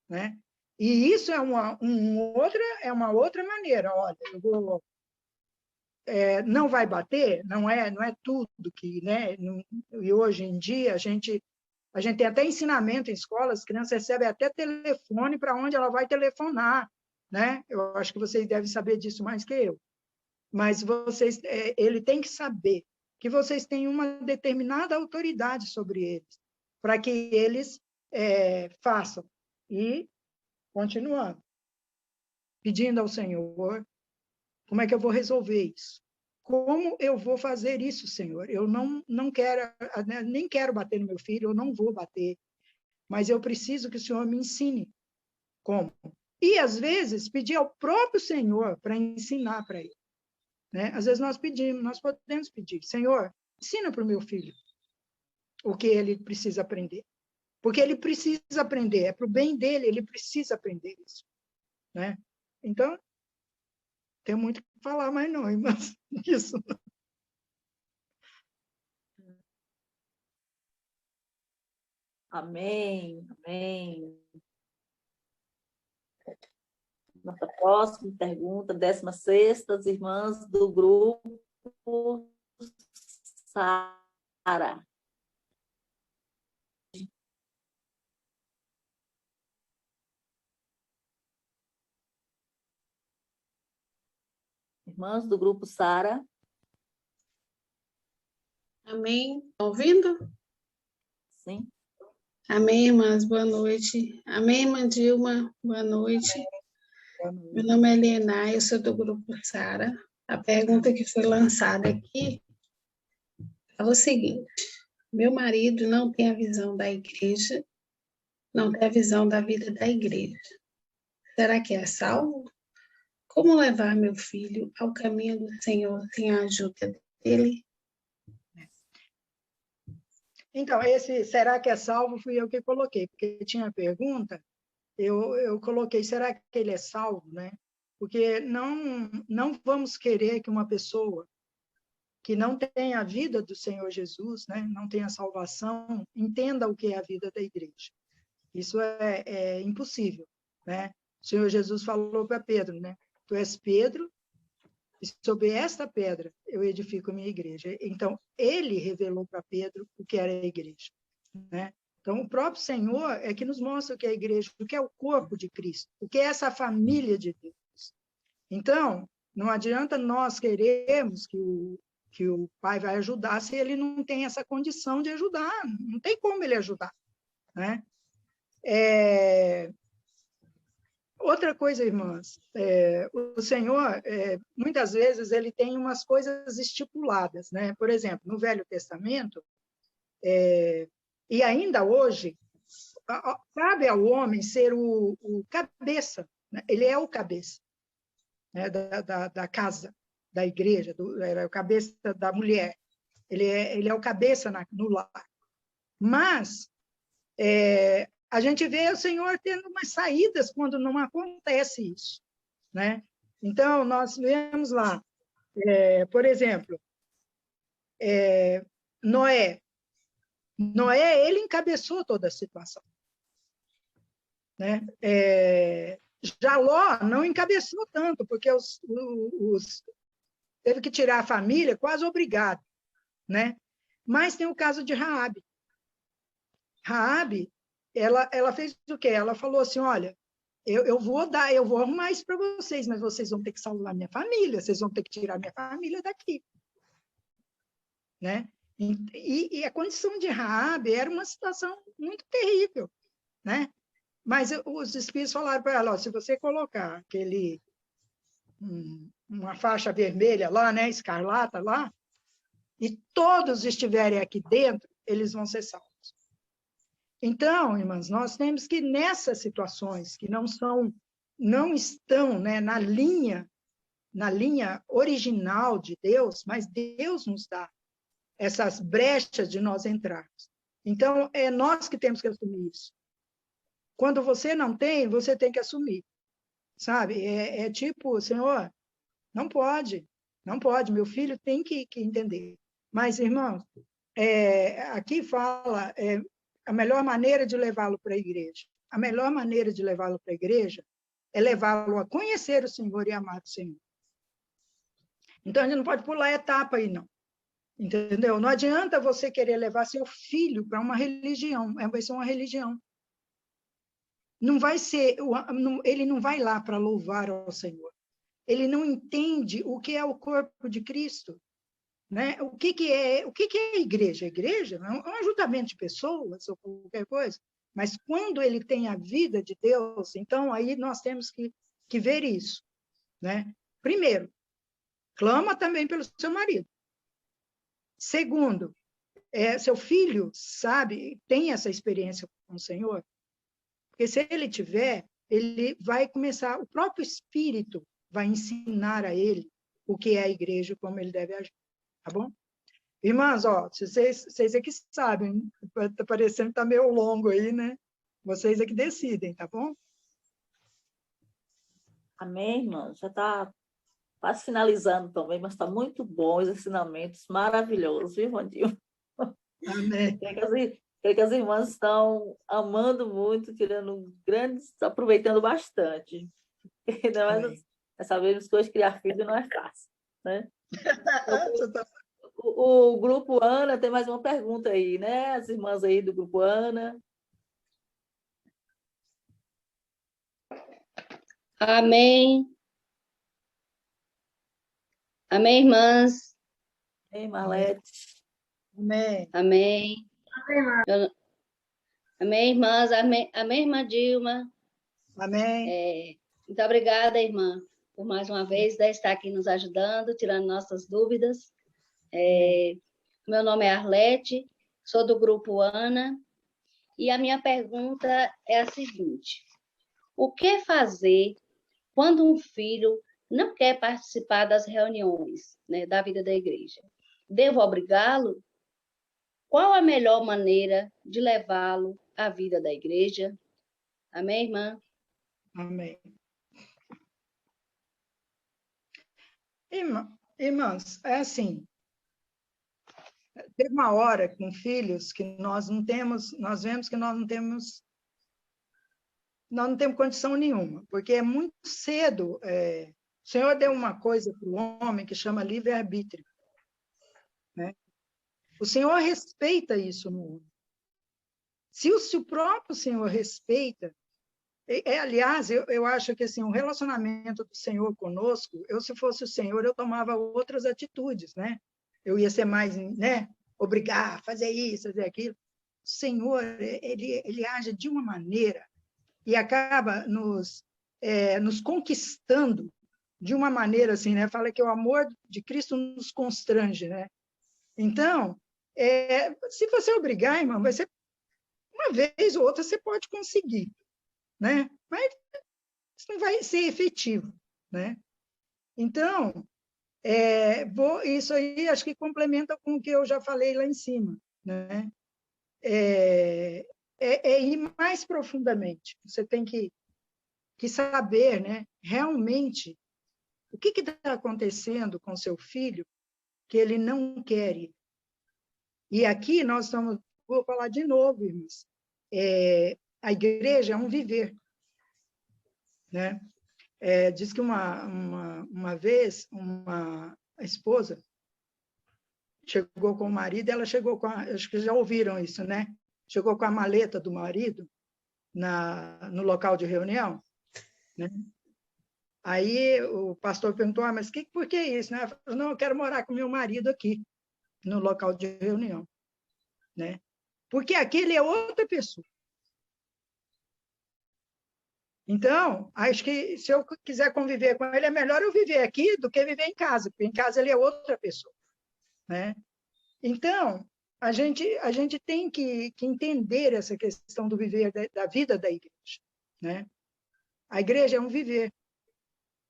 né? E isso é uma outra maneira. Olha, eu vou... não vai bater, não é tudo que... né? E hoje em dia, a gente tem até ensinamento em escola, as crianças recebem até telefone para onde ela vai telefonar, né? Eu acho que vocês devem saber disso mais que eu. Mas ele tem que saber que vocês têm uma determinada autoridade sobre eles, para que eles façam. E, continuando, pedindo ao Senhor, como é que eu vou resolver isso? Como eu vou fazer isso, Senhor? Eu não quero, nem quero bater no meu filho, eu não vou bater, mas eu preciso que o Senhor me ensine como. E, às vezes, pedir ao próprio Senhor para ensinar para ele. Né? Às vezes nós podemos pedir, Senhor, ensina para o meu filho o que ele precisa aprender. porque ele precisa aprender, é para o bem dele, ele precisa aprender isso, né? Então, tem muito o que falar, mas não, mas isso não. Amém, amém. Nossa próxima pergunta, 16ª, as irmãs do grupo Sara. Irmãs do grupo Sara. Amém. Estão ouvindo? Sim. Amém, irmãs. Boa noite. Amém, irmã Dilma. Boa noite. Meu nome é Helena, eu sou do grupo Sara. A pergunta que foi lançada aqui é o seguinte: meu marido não tem a visão da igreja, não tem a visão da vida da igreja. Será que é salvo? Como levar meu filho ao caminho do Senhor sem a ajuda dele? Então, esse será que é salvo fui eu que coloquei, porque tinha a pergunta, eu coloquei, será que ele é salvo, né? Porque não vamos querer que uma pessoa que não tem a vida do Senhor Jesus, né, não tem a salvação, entenda o que é a vida da igreja. Isso é impossível, né? O Senhor Jesus falou para Pedro, né? Tu és Pedro, e sobre esta pedra eu edifico a minha igreja. Então, ele revelou para Pedro o que era a igreja, né? Então, o próprio Senhor é que nos mostra o que é a igreja, o que é o corpo de Cristo, o que é essa família de Deus. Então, não adianta nós querermos que o pai vai ajudar se ele não tem essa condição de ajudar, não tem como ele ajudar, né? Outra coisa, irmãs, o Senhor, muitas vezes, ele tem umas coisas estipuladas, né? Por exemplo, no Velho Testamento, e ainda hoje, cabe ao homem ser o cabeça, né? Ele é o cabeça, né? da casa, da igreja, era o cabeça da mulher, ele é o cabeça no lar. Mas a gente vê o Senhor tendo umas saídas quando não acontece isso, né? Então, nós vemos lá, por exemplo, Noé, ele encabeçou toda a situação, né? Jaló não encabeçou tanto, porque teve que tirar a família quase obrigado, né? Mas tem o caso de Raabe. Raabe, ela fez o quê? Ela falou assim, olha, eu vou arrumar isso para vocês, mas vocês vão ter que salvar minha família, vocês vão ter que tirar minha família daqui, né? E a condição de Raabe era uma situação muito terrível, né? Mas os espíritos falaram para ela, ó, se você colocar uma faixa vermelha lá, né, escarlata lá, e todos estiverem aqui dentro, eles vão ser salvos. Então, irmãs, nós temos que, nessas situações que não estão, né, na linha original de Deus, mas Deus nos dá essas brechas de nós entrarmos. Então, é nós que temos que assumir isso. Quando você não tem, você tem que assumir, sabe? Tipo, Senhor, não pode, meu filho tem que entender. Mas, irmãos, aqui fala a melhor maneira de levá-lo para a igreja. A melhor maneira de levá-lo para a igreja é levá-lo a conhecer o Senhor e amar o Senhor. Então, a gente não pode pular etapa aí, não. Entendeu? Não adianta você querer levar seu filho para uma religião, vai ser uma religião. Não vai ser, ele não vai lá para louvar ao Senhor. Ele não entende o que é o corpo de Cristo, né? O que é a igreja? A igreja é um ajuntamento de pessoas ou qualquer coisa, mas quando ele tem a vida de Deus, então aí nós temos que ver isso, né? Primeiro, clama também pelo seu marido. Segundo, seu filho sabe, tem essa experiência com o Senhor, porque se ele tiver, ele vai começar, o próprio Espírito vai ensinar a ele o que é a igreja, como ele deve agir, tá bom? Irmãs, ó, vocês é que sabem, está parecendo que está meio longo aí, né? Vocês é que decidem, tá bom? Amém, irmã? Já está quase finalizando também, mas está muito bom os ensinamentos, maravilhosos, viu, Vandil? Amém. Creio que as irmãs estão amando muito, tirando grandes, aproveitando bastante. Sabemos que hoje criar filho não é fácil, né? O grupo Ana tem mais uma pergunta aí, né? As irmãs aí do grupo Ana. Amém. Amém, irmãs. Amém, Marlete. Amém. Amém. Amém, irmãs. Amém, irmã Dilma. Amém. Muito obrigada, irmã, por mais uma vez estar aqui nos ajudando, tirando nossas dúvidas. Meu nome é Arlete, sou do grupo Ana, e a minha pergunta é a seguinte: o que fazer quando um filho não quer participar das reuniões, né, da vida da igreja? Devo obrigá-lo? Qual a melhor maneira de levá-lo à vida da igreja? Amém, irmã? Amém. Irmãs, é assim, teve uma hora com filhos que nós vemos que nós não temos condição nenhuma, porque é muito cedo. O Senhor deu uma coisa para o homem que chama livre-arbítrio, né? O Senhor respeita isso no homem. Se o próprio Senhor respeita, aliás, eu acho que assim, o relacionamento do Senhor conosco, se fosse o Senhor, eu tomava outras atitudes, né? Eu ia ser mais, né? Obrigar, fazer isso, fazer aquilo. O Senhor, ele age de uma maneira e acaba nos conquistando de uma maneira assim, né? Fala que o amor de Cristo nos constrange, né? Então, se você obrigar, irmão, vai ser uma vez ou outra você pode conseguir, né? Mas isso não vai ser efetivo, né? Então, isso aí acho que complementa com o que eu já falei lá em cima, né? Ir mais profundamente. Você tem que saber, né, realmente o que está acontecendo com seu filho que ele não quer ir. E aqui vou falar de novo, irmãos, a igreja é um viver, né? Diz que uma vez uma esposa chegou com o marido, ela chegou acho que já ouviram isso, né? Chegou com a maleta do marido no local de reunião, né? Aí o pastor perguntou, mas por que isso, né? Ela falou, não, eu quero morar com meu marido aqui, no local de reunião, né? Porque aquele é outra pessoa. Então, acho que se eu quiser conviver com ele, é melhor eu viver aqui do que viver em casa, porque em casa ele é outra pessoa, né? Então, a gente tem que entender essa questão do viver da vida da igreja, né? A igreja é um viver.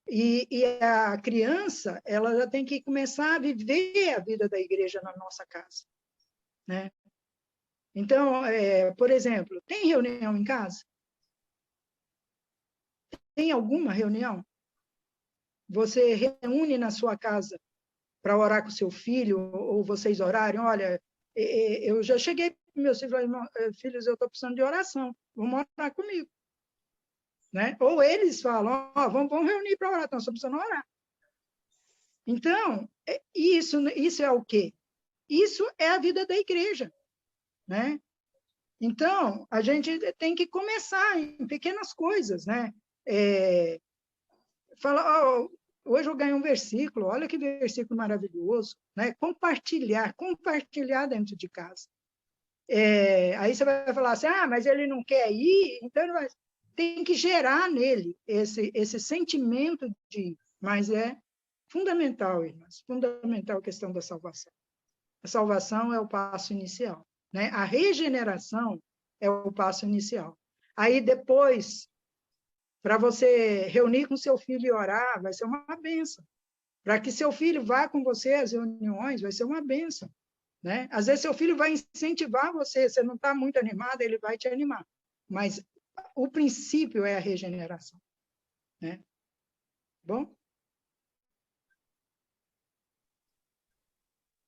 E a criança, ela já tem que começar a viver a vida da igreja na nossa casa, né? Então, por exemplo, tem reunião em casa? Tem alguma reunião? Você reúne na sua casa para orar com seu filho, ou vocês orarem? Olha, eu já cheguei para meus filhos e falei, filhos, eu estou precisando de oração, vamos orar comigo. Né? Ou eles falam, vamos reunir para orar, então só precisando orar. Então, isso é o quê? Isso é a vida da igreja, né? Então, a gente tem que começar em pequenas coisas, né? Hoje eu ganhei um versículo, olha que versículo maravilhoso, né? Compartilhar dentro de casa. Aí você vai falar assim, mas ele não quer ir, então ele vai... Tem que gerar nele esse sentimento de... Mas é fundamental, irmãs, fundamental a questão da salvação. A salvação é o passo inicial, né? A regeneração é o passo inicial. Aí depois, para você reunir com seu filho e orar, vai ser uma bênção. Para que seu filho vá com você às reuniões, vai ser uma bênção. né? Às vezes, seu filho vai incentivar você, você não está muito animado, ele vai te animar. Mas o princípio é a regeneração, né? Bom?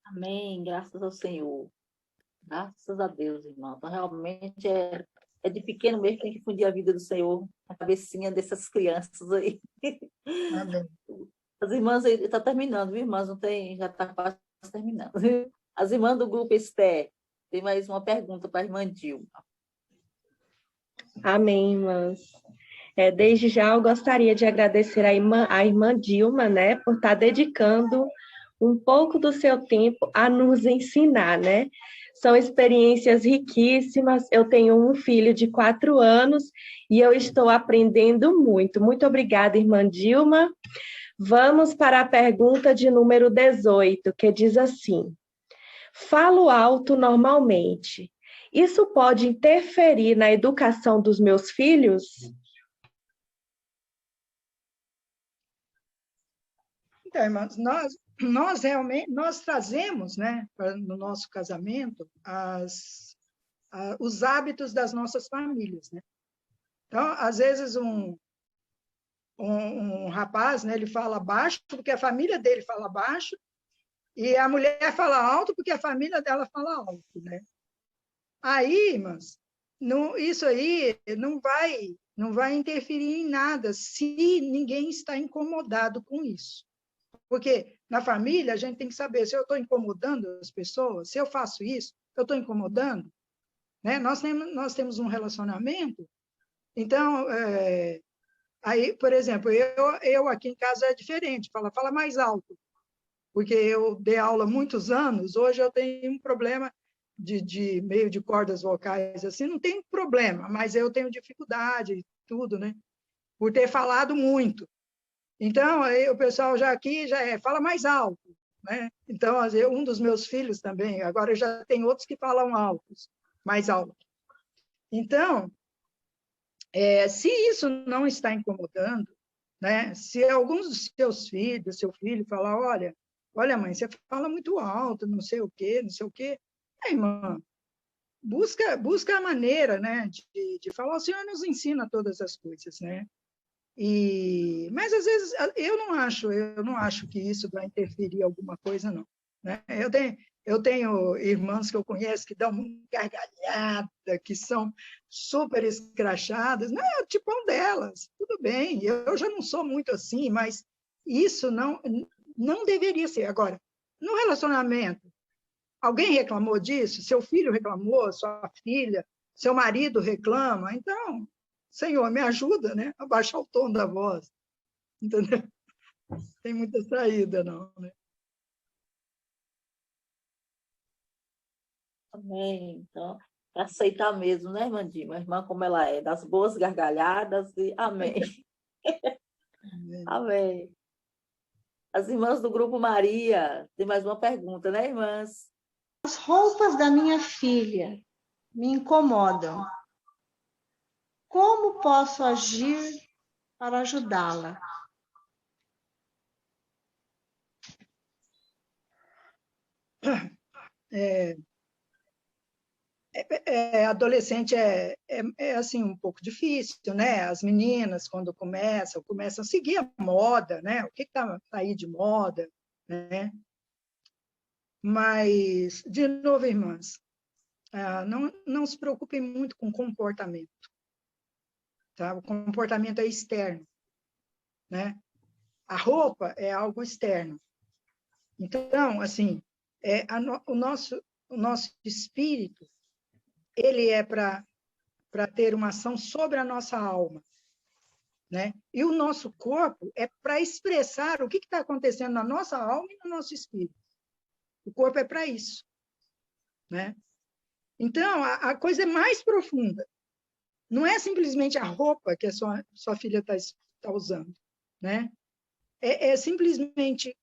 Amém, graças ao Senhor. Graças a Deus, irmão. Então, realmente é de pequeno mesmo que tem que fundir a vida do Senhor na cabecinha dessas crianças aí. Amém. As irmãs aí, está terminando, viu, irmãs? Não tem, já está quase terminando. As irmãs do grupo Esther, tem mais uma pergunta para a irmã Dilma. Amém, irmãs. Desde já eu gostaria de agradecer a irmã Dilma, né, por estar dedicando um pouco do seu tempo a nos ensinar, né? São experiências riquíssimas. Eu tenho um filho de 4 anos e eu estou aprendendo muito. Muito obrigada, irmã Dilma. Vamos para a pergunta de número 18, que diz assim: falo alto normalmente. Isso pode interferir na educação dos meus filhos? Então, irmãos, nós realmente trazemos, né, no nosso casamento os hábitos das nossas famílias, né? Então, às vezes um rapaz, né, ele fala baixo porque a família dele fala baixo e a mulher fala alto porque a família dela fala alto, né? Aí, irmãs, isso aí não vai interferir em nada se ninguém está incomodado com isso. Porque na família a gente tem que saber se eu estou incomodando as pessoas, se eu faço isso, eu estou incomodando, né? Nós temos um relacionamento, então, aí, por exemplo, eu aqui em casa é diferente, fala mais alto, porque eu dei aula há muitos anos, hoje eu tenho um problema de meio de cordas vocais, assim, não tem problema, mas eu tenho dificuldade e tudo, né? Por ter falado muito. Então, aí, o pessoal já aqui fala mais alto, né? Então, um dos meus filhos também, agora já tem outros que falam mais alto. Então, se isso não está incomodando, né? Se alguns dos seus filhos, seu filho falar, olha, mãe, você fala muito alto, não sei o quê, irmã, busca a maneira, né, de falar, o Senhor nos ensina todas as coisas, né? Mas às vezes eu não acho que isso vai interferir em alguma coisa, não, né? Eu tenho irmãs que eu conheço que dão uma gargalhada, que são super escrachadas, não é o tipão delas, tudo bem, eu já não sou muito assim, mas isso não deveria ser. Agora, no relacionamento, alguém reclamou disso? Seu filho reclamou, sua filha, seu marido reclama, então, Senhor, me ajuda, né, a baixar o tom da voz, entendeu? Tem muita saída, não, né? Amém. Então, para aceitar mesmo, né, irmã Dilma? A irmã como ela é, das boas gargalhadas e amém. Amém. As irmãs do Grupo Maria, tem mais uma pergunta, né, irmãs? As roupas da minha filha me incomodam. Como posso agir para ajudá-la? Adolescente é assim um pouco difícil, né? As meninas quando começam a seguir a moda, né? O que está aí de moda, né? Mas de novo, irmãs, não se preocupem muito com comportamento, tá? O comportamento é externo, né? A roupa é algo externo. Então, assim, o nosso espírito ele é para ter uma ação sobre a nossa alma, né? E o nosso corpo é para expressar o que está acontecendo na nossa alma e no nosso espírito. O corpo é para isso, né? Então, a coisa é mais profunda. Não é simplesmente a roupa que a sua filha está usando, né? É simplesmente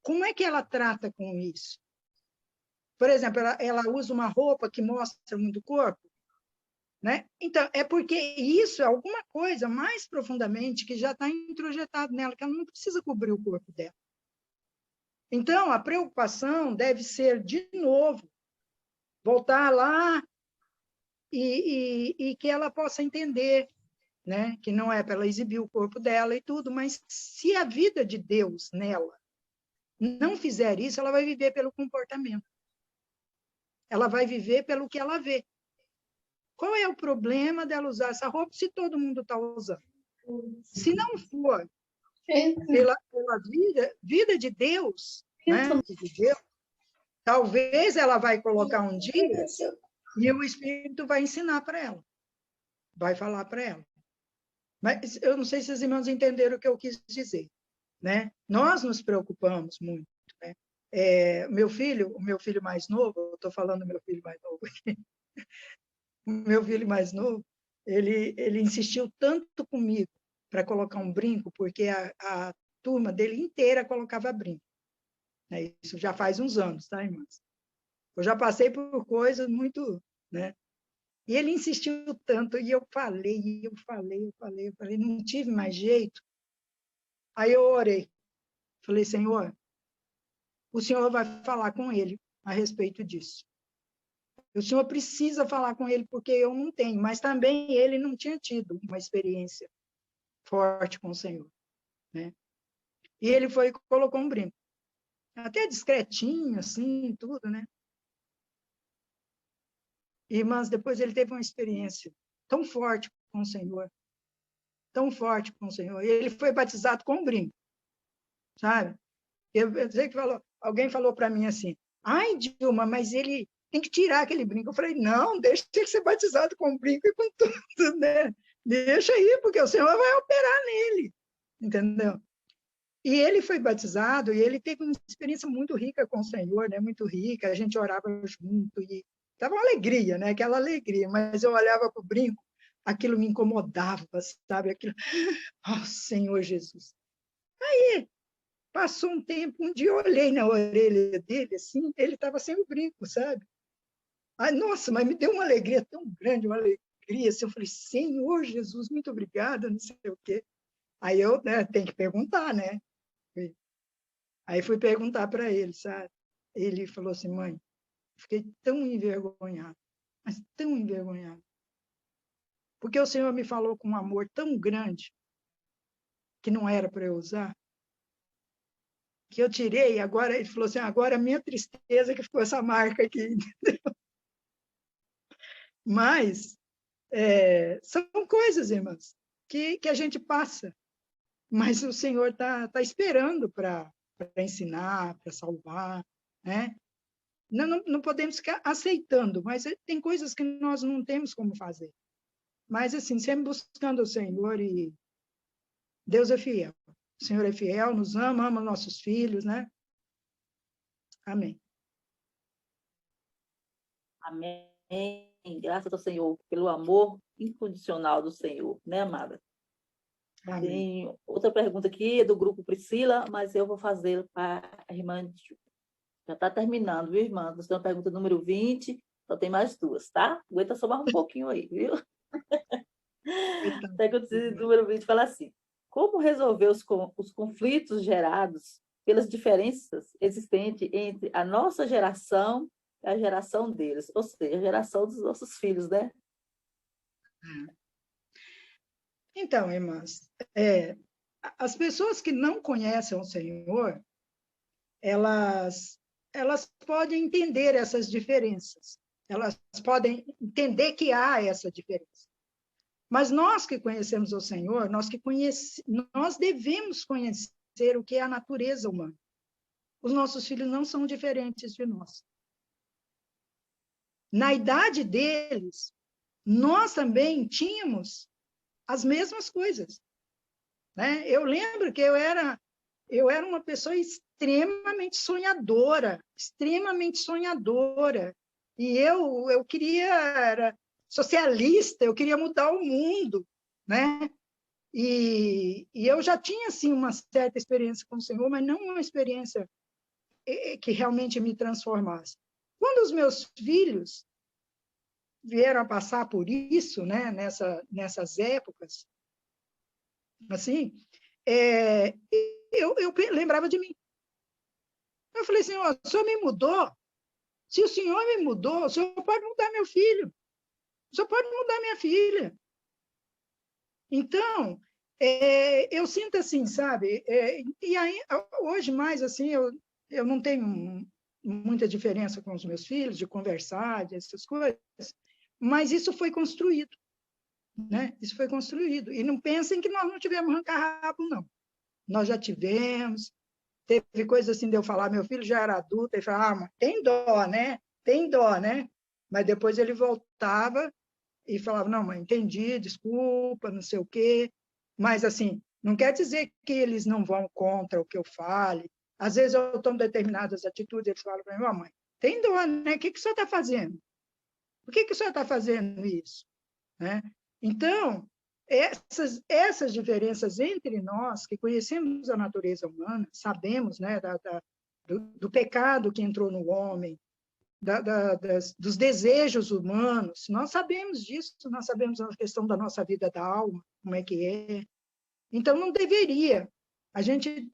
como é que ela trata com isso. Por exemplo, ela usa uma roupa que mostra muito o corpo, né? Então, é porque isso é alguma coisa mais profundamente que já está introjetado nela, que ela não precisa cobrir o corpo dela. Então, a preocupação deve ser, de novo, voltar lá e que ela possa entender, né? Que não é para ela exibir o corpo dela e tudo, mas se a vida de Deus nela não fizer isso, ela vai viver pelo comportamento. Ela vai viver pelo que ela vê. Qual é o problema dela usar essa roupa se todo mundo está usando? Se não for pela vida de Deus, né? De Deus, talvez ela vai colocar um dia e o Espírito vai ensinar para ela, vai falar para ela. Mas eu não sei se os irmãos entenderam o que eu quis dizer, né? Nós nos preocupamos muito, né? O meu filho mais novo, eu estou falando do meu filho mais novo aqui, o meu filho mais novo, ele insistiu tanto comigo para colocar um brinco, porque a turma dele inteira colocava brinco. Isso já faz uns anos, tá, irmãs? Eu já passei por coisas muito, né? E ele insistiu tanto, e eu falei, não tive mais jeito. Aí eu orei, falei, Senhor, o Senhor vai falar com ele a respeito disso. O Senhor precisa falar com ele, porque eu não tenho, mas também ele não tinha tido uma experiência forte com o Senhor, né? E ele foi e colocou um brinco, até discretinho, assim, tudo, né? Irmãs, depois ele teve uma experiência tão forte com o Senhor, tão forte com o Senhor, e ele foi batizado com um brinco, sabe? Eu sei que alguém falou para mim assim, ai, Dilma, mas ele tem que tirar aquele brinco. Eu falei, não, deixa ele ser batizado com um brinco e com tudo, né? Deixa aí, porque o Senhor vai operar nele, entendeu? E ele foi batizado, e ele teve uma experiência muito rica com o Senhor, né? Muito rica, a gente orava junto, e estava uma alegria, né? Aquela alegria, mas eu olhava para o brinco, aquilo me incomodava, sabe? Aquilo, oh, Senhor Jesus. Aí, passou um tempo, um dia eu olhei na orelha dele, assim, ele estava sem o brinco, sabe? Ai, nossa, mas me deu uma alegria tão grande, uma alegria, assim, eu falei, Senhor Jesus, muito obrigada, não sei o quê. Aí eu, né, tenho que perguntar, né? Aí fui perguntar para ele, sabe? Ele falou assim, mãe, fiquei tão envergonhado, mas tão envergonhado, porque o Senhor me falou com um amor tão grande que não era para eu usar, que eu tirei, agora ele falou assim, agora a minha tristeza que ficou essa marca aqui, entendeu? Mas são coisas, irmãs, que a gente passa, mas o Senhor tá esperando para ensinar, para salvar, né? Não podemos ficar aceitando, mas tem coisas que nós não temos como fazer. Mas, assim, sempre buscando o Senhor, e Deus é fiel. O Senhor é fiel, nos ama nossos filhos, né? Amém. Amém. Graças ao Senhor, pelo amor incondicional do Senhor, né, amada? Amém. Tem outra pergunta aqui, é do grupo Priscila, mas eu vou fazer para a irmã. Já está terminando, viu, irmã? Você tem uma pergunta número 20, só tem mais duas, tá? Aguenta só mais um pouquinho aí, viu? Pergunta número 20 fala assim, como resolver os conflitos gerados pelas diferenças existentes entre a nossa geração e a geração deles, ou seja, a geração dos nossos filhos, né? Então, irmãs, as pessoas que não conhecem o Senhor, elas podem entender essas diferenças, elas podem entender que há essa diferença. Mas nós que conhecemos o Senhor, nós devemos conhecer o que é a natureza humana. Os nossos filhos não são diferentes de nós. Na idade deles, nós também tínhamos as mesmas coisas, né? Eu lembro que eu era uma pessoa extremamente sonhadora, e eu era socialista, eu queria mudar o mundo, né? E eu já tinha, assim, uma certa experiência com o Senhor, mas não uma experiência que realmente me transformasse. Quando os meus filhos vieram a passar por isso, né, nessas épocas, assim, eu lembrava de mim. Eu falei, Senhor, o Senhor me mudou. Se o Senhor me mudou, o Senhor pode mudar meu filho. O Senhor pode mudar minha filha. Então, eu sinto assim, sabe? E aí, hoje mais, assim, eu não tenho muita diferença com os meus filhos, de conversar, dessas coisas, mas isso foi construído, né? Isso foi construído. E não pensem que nós não tivemos arrancar-rabo, não. Nós já tivemos. Teve coisa assim de eu falar, meu filho já era adulto, ele falava, mas tem dó, né? Tem dó, né? Mas depois ele voltava e falava, não, mãe, entendi, desculpa, não sei o quê. Mas, assim, não quer dizer que eles não vão contra o que eu fale. Às vezes eu tomo determinadas atitudes, eles falam para mim, mãe, tem dó, né? O que o senhor está fazendo? Por que o senhor está fazendo isso? Né? Então, essas diferenças entre nós, que conhecemos a natureza humana, sabemos, né, do pecado que entrou no homem, dos desejos humanos, nós sabemos disso, nós sabemos a questão da nossa vida da alma, como é que é. Então, não deveria. A gente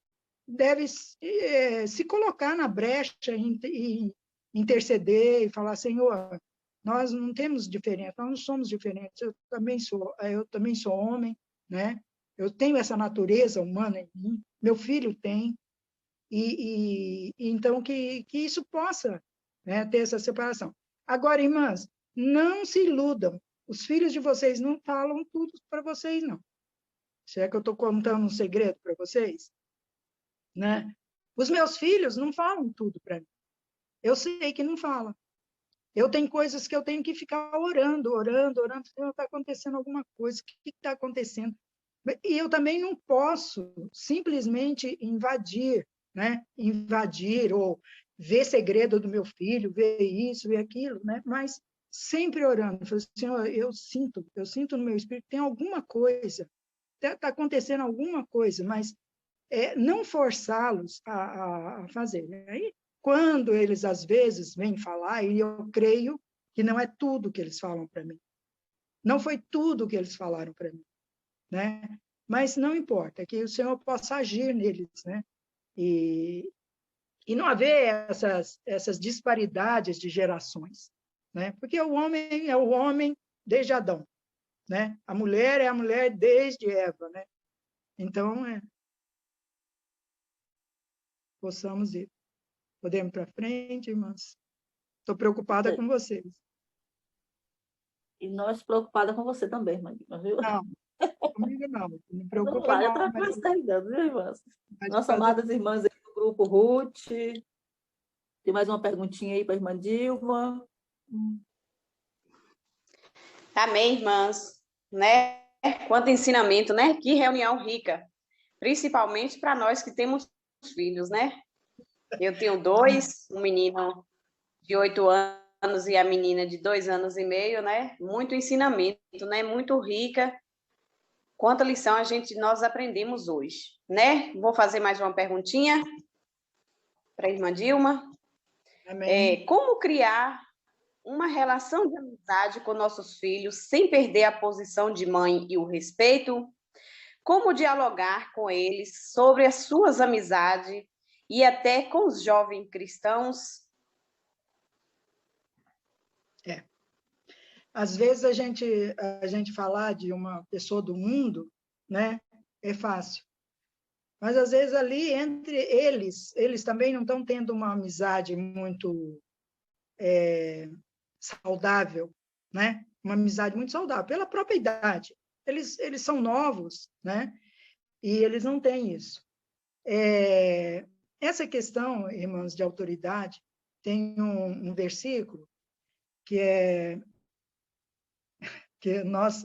deve se colocar na brecha e interceder e falar, Senhor, nós não temos diferença, nós não somos diferentes, eu também sou homem, né? Eu tenho essa natureza humana em mim, meu filho tem, então que isso possa, né, ter essa separação. Agora, irmãs, não se iludam, os filhos de vocês não falam tudo para vocês, não. Se é que eu estou contando um segredo para vocês, né? Os meus filhos não falam tudo para mim, eu sei que não falam. Eu tenho coisas que eu tenho que ficar orando, está acontecendo alguma coisa, o que está acontecendo? E eu também não posso simplesmente invadir, né? Invadir ou ver segredo do meu filho, ver isso, ver aquilo, né? Mas sempre orando, falei, Senhor, eu sinto no meu espírito, tem alguma coisa, está acontecendo alguma coisa, mas não forçá-los a fazer. Aí, quando eles, às vezes, vêm falar, e eu creio que não é tudo que eles falam para mim. Não foi tudo que eles falaram para mim, né? Mas não importa, é que o Senhor possa agir neles, né? E não haver essas disparidades de gerações, né? Porque o homem é o homem desde Adão, né? A mulher é a mulher desde Eva, né? Então, possamos ir. Podemos ir para frente, irmãs? Estou preocupada com vocês. E nós preocupadas com você também, irmã, viu? Não, comigo não. Não preocupa não. Mas... viu, irmãs? Nossas amadas irmãs aí do grupo Ruth. Tem mais uma perguntinha aí para a irmã Dilma. Amém, irmãs. Né? Quanto ensinamento, né? Que reunião rica. Principalmente para nós que temos filhos, né? Eu tenho 2, um menino de 8 anos e a menina de 2 anos e meio, né? Muito ensinamento, né? Muito rica. Quanta lição nós aprendemos hoje, né? Vou fazer mais uma perguntinha para a irmã Dilma. Amém. Como criar uma relação de amizade com nossos filhos sem perder a posição de mãe e o respeito? Como dialogar com eles sobre as suas amizades e até com os jovens cristãos? Às vezes a gente falar de uma pessoa do mundo, né, é fácil. Mas às vezes ali entre eles também não estão tendo uma amizade muito saudável, né? Uma amizade muito saudável pela própria idade. Eles são novos, né? E eles não têm isso. Essa questão, irmãos, de autoridade, tem um versículo que nós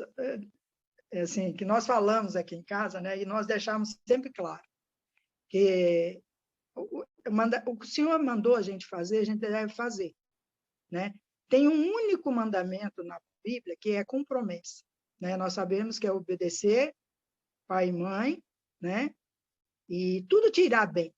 falamos aqui em casa, né? E nós deixamos sempre claro que o que o Senhor mandou a gente fazer, a gente deve fazer, né? Tem um único mandamento na Bíblia que é com promessa, né? Nós sabemos que é obedecer pai e mãe, né? E tudo te irá bem.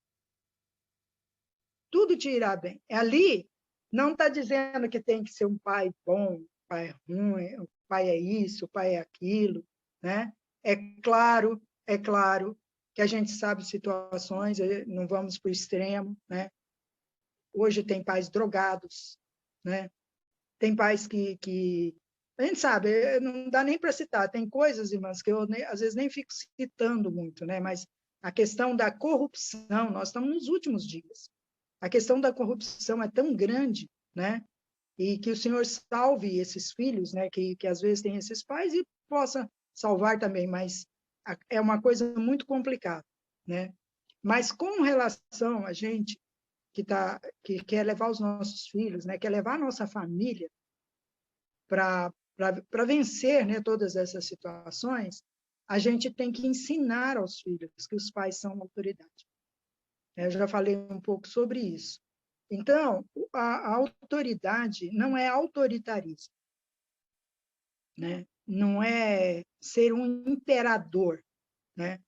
Tudo te irá bem. Ali não está dizendo que tem que ser um pai bom, um pai ruim, o pai é isso, o pai é aquilo, né? É claro que a gente sabe situações, não vamos para o extremo, né? hoje tem pais drogados, né? Tem pais que a gente sabe, não dá nem para citar, tem coisas, irmãs, que eu às vezes nem fico citando muito, né? Mas a questão da corrupção, nós estamos nos últimos dias. A questão da corrupção é tão grande, né? E que o Senhor salve esses filhos, né? Que às vezes têm esses pais e possa salvar também, mas é uma coisa muito complicada, né? Mas com relação a gente que quer levar os nossos filhos, né? Quer levar a nossa família para vencer, né, todas essas situações, a gente tem que ensinar aos filhos que os pais são autoridade. Eu já falei um pouco sobre isso. Então, a autoridade não é autoritarismo, né? Não é ser um imperador, né?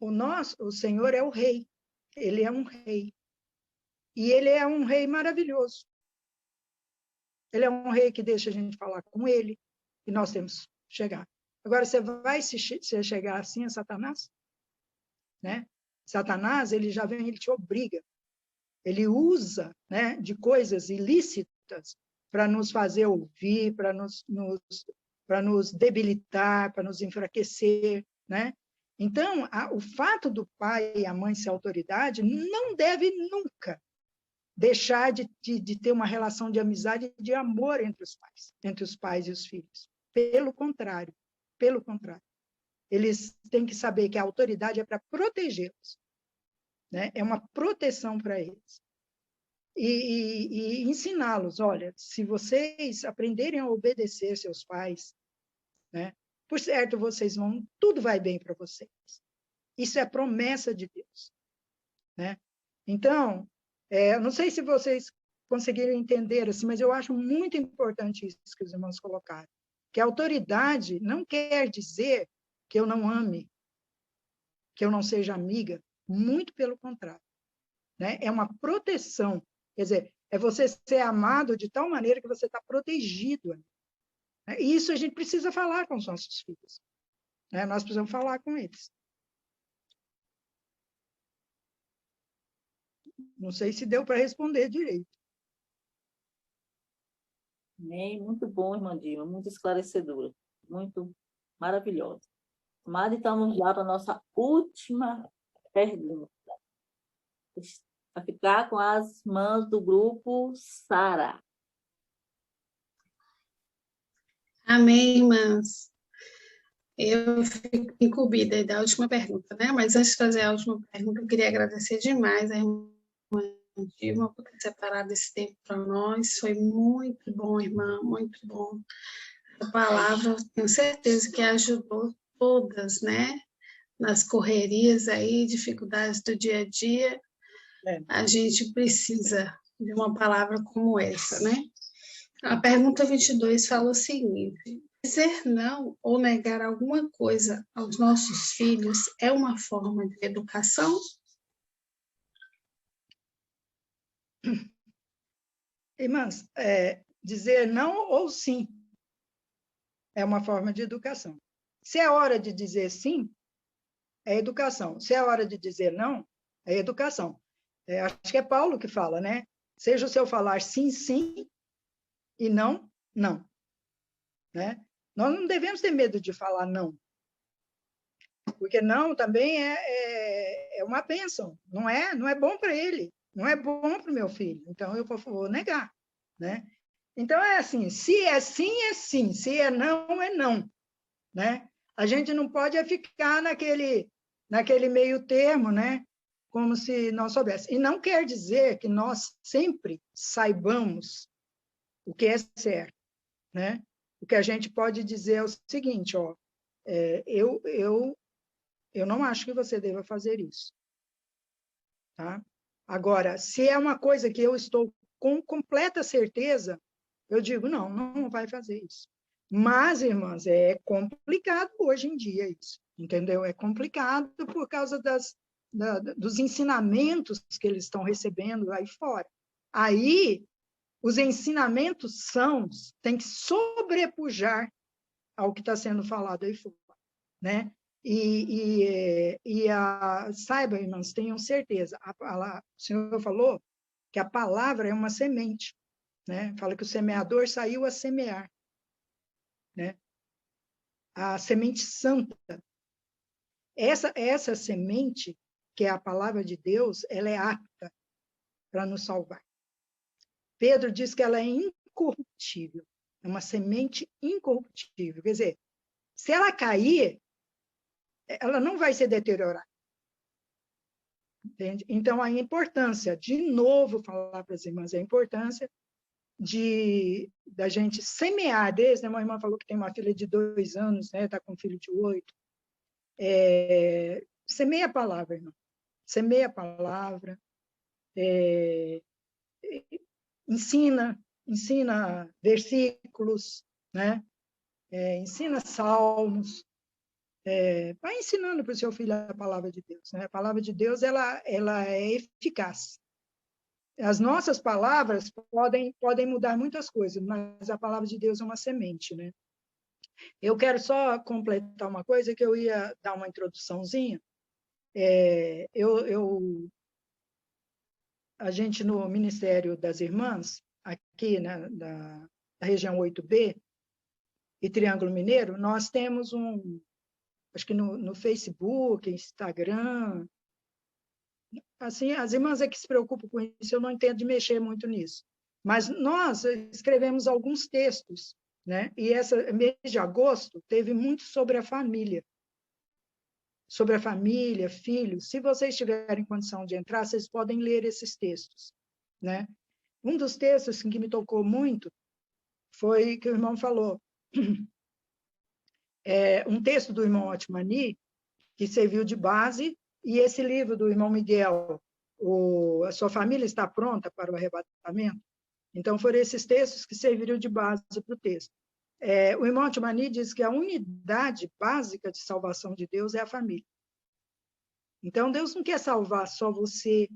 O Senhor é o rei, ele é um rei. E ele é um rei maravilhoso. Ele é um rei que deixa a gente falar com ele, e nós temos que chegar. Agora, você vai se chegar assim a Satanás? Né? Satanás, ele já vem, ele te obriga. Ele usa, né, de coisas ilícitas para nos fazer ouvir, para nos debilitar, para nos enfraquecer, né? Então, o fato do pai e a mãe ser autoridade não deve nunca deixar de ter uma relação de amizade e de amor entre os pais e os filhos. Pelo contrário. Eles têm que saber que a autoridade é para protegê-los, né? É uma proteção para eles. E ensiná-los, olha, se vocês aprenderem a obedecer seus pais, né? Por certo, tudo vai bem para vocês. Isso é promessa de Deus, né? Então, não sei se vocês conseguiram entender, assim, mas eu acho muito importante isso que os irmãos colocaram, que a autoridade não quer dizer que eu não ame, que eu não seja amiga, muito pelo contrário, né? É uma proteção, quer dizer, é você ser amado de tal maneira que você está protegido, né? E isso a gente precisa falar com os nossos filhos, né? Nós precisamos falar com eles. Não sei se deu para responder direito. Amém. Muito bom, irmã Dilma, muito esclarecedora, muito maravilhosa. Mas estamos lá para a nossa última pergunta. Vai ficar com as mãos do grupo Sara. Amém, irmãs. Eu fico incumbida da última pergunta, né? Mas antes de fazer a última pergunta, eu queria agradecer demais a irmã Dilma por ter separado esse tempo para nós. Foi muito bom, irmã, muito bom. A palavra, tenho certeza que ajudou todas, né? Nas correrias aí, dificuldades do dia a dia. A gente precisa de uma palavra como essa, né? A pergunta 22 fala o seguinte: dizer não ou negar alguma coisa aos nossos filhos é uma forma de educação? Irmãs, dizer não ou sim é uma forma de educação. Se é hora de dizer sim, é educação. Se é hora de dizer não, é educação. Acho que é Paulo que fala, né? Seja o seu falar sim, sim, e não, não. Né? Nós não devemos ter medo de falar não. Porque não também é uma bênção. Não é bom para ele. Não é bom para o meu filho. Então, eu vou negar. Né? Então, é assim, se é sim, é sim. Se é não. Né? A gente não pode ficar naquele meio termo, né? Como se não soubesse. E não quer dizer que nós sempre saibamos o que é certo. Né? O que a gente pode dizer é o seguinte, ó, eu não acho que você deva fazer isso. Tá? Agora, se é uma coisa que eu estou com completa certeza, eu digo, não vai fazer isso. Mas, irmãs, é complicado hoje em dia isso, entendeu? É complicado por causa dos ensinamentos que eles estão recebendo aí fora. Aí, os ensinamentos têm que sobrepujar ao que está sendo falado aí fora, né? Saiba, irmãos, tenham certeza, o Senhor falou que a palavra é uma semente, né? Fala que o semeador saiu a semear, né? A semente santa. Essa semente, que é a palavra de Deus, ela é apta para nos salvar. Pedro diz que ela é incorruptível, é uma semente incorruptível. Quer dizer, se ela cair, ela não vai se deteriorar. Entende? Então, a importância, de novo, falar para as irmãs, a importância da gente semear desde, né? Uma irmã falou que tem uma filha de 2 anos, né? Está com um filho de 8. Semeia a palavra, irmão. Semeia a palavra. Ensina versículos, né? Ensina salmos. Vai ensinando para o seu filho a palavra de Deus, né? A palavra de Deus ela é eficaz. As nossas palavras podem mudar muitas coisas, mas a palavra de Deus é uma semente, né? Eu quero só completar uma coisa que eu ia dar uma introduçãozinha. A gente no Ministério das Irmãs, aqui, né, da região 8B e Triângulo Mineiro, nós temos acho que no Facebook, Instagram, assim, as irmãs é que se preocupam com isso, eu não entendo de mexer muito nisso. Mas nós escrevemos alguns textos, né? E esse mês de agosto teve muito sobre a família. Sobre a família, filhos. Se vocês tiverem condição de entrar, vocês podem ler esses textos, né? Um dos textos que me tocou muito foi que o irmão falou. Um texto do irmão Otmani, que serviu de base, e esse livro do irmão Miguel, A Sua Família Está Pronta para o Arrebatamento. Então, foram esses textos que serviram de base para o texto. O irmão Otmani diz que a unidade básica de salvação de Deus é a família. Então, Deus não quer salvar só você,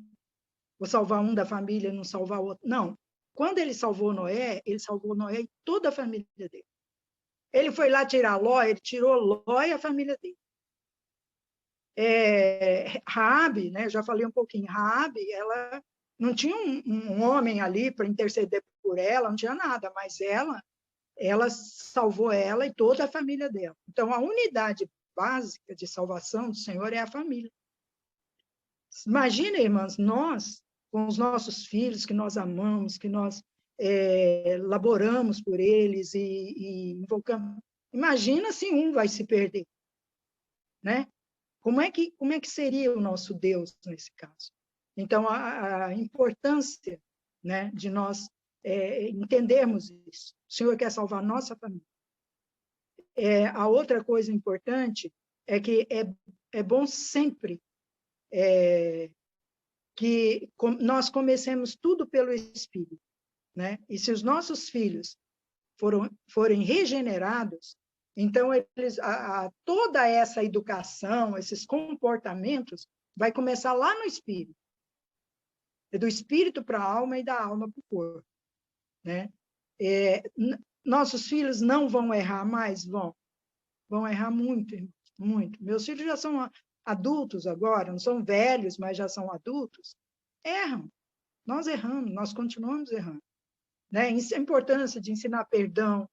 ou salvar um da família, não salvar o outro. Não. Quando ele salvou Noé e toda a família dele. Ele foi lá tirar Ló, ele tirou Ló e a família dele. Raabe, né, já falei um pouquinho, Raabe, ela não tinha um homem ali para interceder por ela, não tinha nada, mas ela salvou ela e toda a família dela. Então, a unidade básica de salvação do Senhor é a família. Imagina, irmãs, nós, com os nossos filhos, que nós amamos, que nós laboramos por eles e invocamos. Imagina se um vai se perder, né? Como é que seria o nosso Deus nesse caso? Então, a importância, né, de nós entendermos isso. O Senhor quer salvar a nossa família. A outra coisa importante é que é bom sempre que nós comecemos tudo pelo Espírito, né? E se os nossos filhos forem regenerados, então toda essa educação, esses comportamentos, vai começar lá no Espírito. É do Espírito para a alma e da alma para o corpo, né? Nossos filhos não vão errar mais? Vão errar muito, muito. Meus filhos já são adultos agora, não são velhos, mas já são adultos. Erram. Nós erramos, nós continuamos errando, né? A importância de ensinar perdão,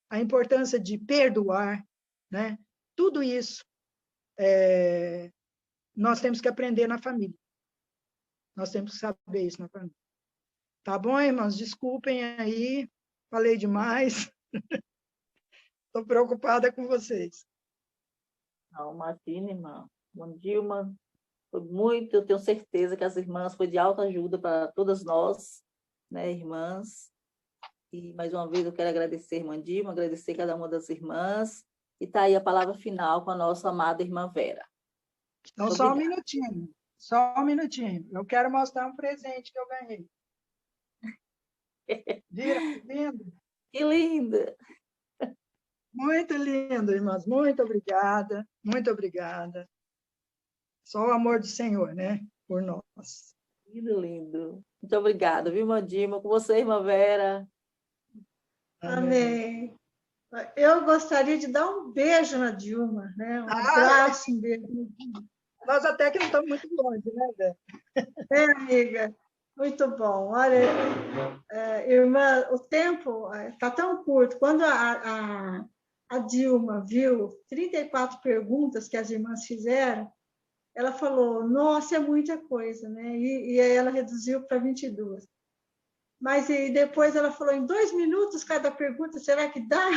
a importância de perdoar, né? Tudo isso nós temos que aprender na família. Nós temos que saber isso na família. Tá bom, irmãos? Desculpem aí, falei demais. Estou preocupada com vocês. Não, imagina, irmã. Bom, Dilma, foi muito, eu tenho certeza que as irmãs foi de alta ajuda para todas nós, né, irmãs. E, mais uma vez, eu quero agradecer a irmã Dilma, agradecer cada uma das irmãs. E está aí a palavra final com a nossa amada irmã Vera. Então, só um minutinho. Só um minutinho. Eu quero mostrar um presente que eu ganhei. Lindo? Que linda! Muito lindo, irmãs. Muito obrigada. Muito obrigada. Só o amor do Senhor, né? Por nós. Lindo, lindo. Muito obrigada, viu, irmã Dilma? Com você, irmã Vera. Amém. Eu gostaria de dar um beijo na Dilma, né? Um abraço, um beijo. Nós até que não estamos muito longe, né, Vera? Amiga. Muito bom. Olha, irmã, o tempo está tão curto. Quando a Dilma viu 34 perguntas que as irmãs fizeram, ela falou, nossa, é muita coisa, né? E aí ela reduziu para 22. Mas e depois ela falou, em 2 minutos cada pergunta, será que dá?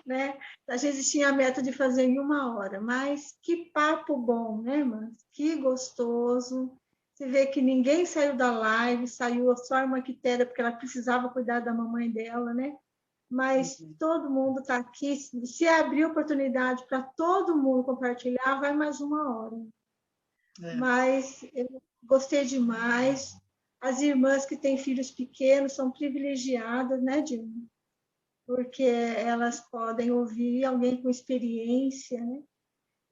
Né? A gente tinha a meta de fazer em 1 hora, mas que papo bom, né, irmãs? Que gostoso. Você vê que ninguém saiu da live, saiu só a irmã Quitéria, porque ela precisava cuidar da mamãe dela, né? Mas todo mundo está aqui. Se abrir oportunidade para todo mundo compartilhar, vai mais 1 hora. Mas eu gostei demais. As irmãs que têm filhos pequenos são privilegiadas, né, Dilma? Porque elas podem ouvir alguém com experiência, né?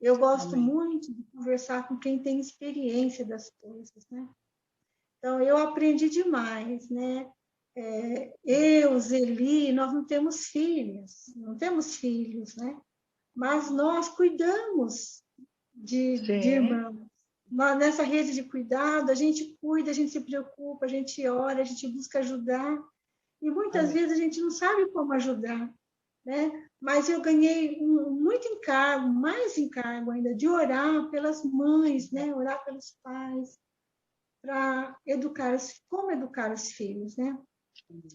Eu gosto muito de conversar com quem tem experiência das coisas, né? Então, eu aprendi demais, né? Eu, Zeli, nós não temos filhos, né? Mas nós cuidamos de irmãos. Nessa rede de cuidado, a gente cuida, a gente se preocupa, a gente ora, a gente busca ajudar. E muitas vezes a gente não sabe como ajudar, né? Mas eu ganhei muito encargo, mais encargo ainda, de orar pelas mães, né? Orar pelos pais, para educar, como educar os filhos, né?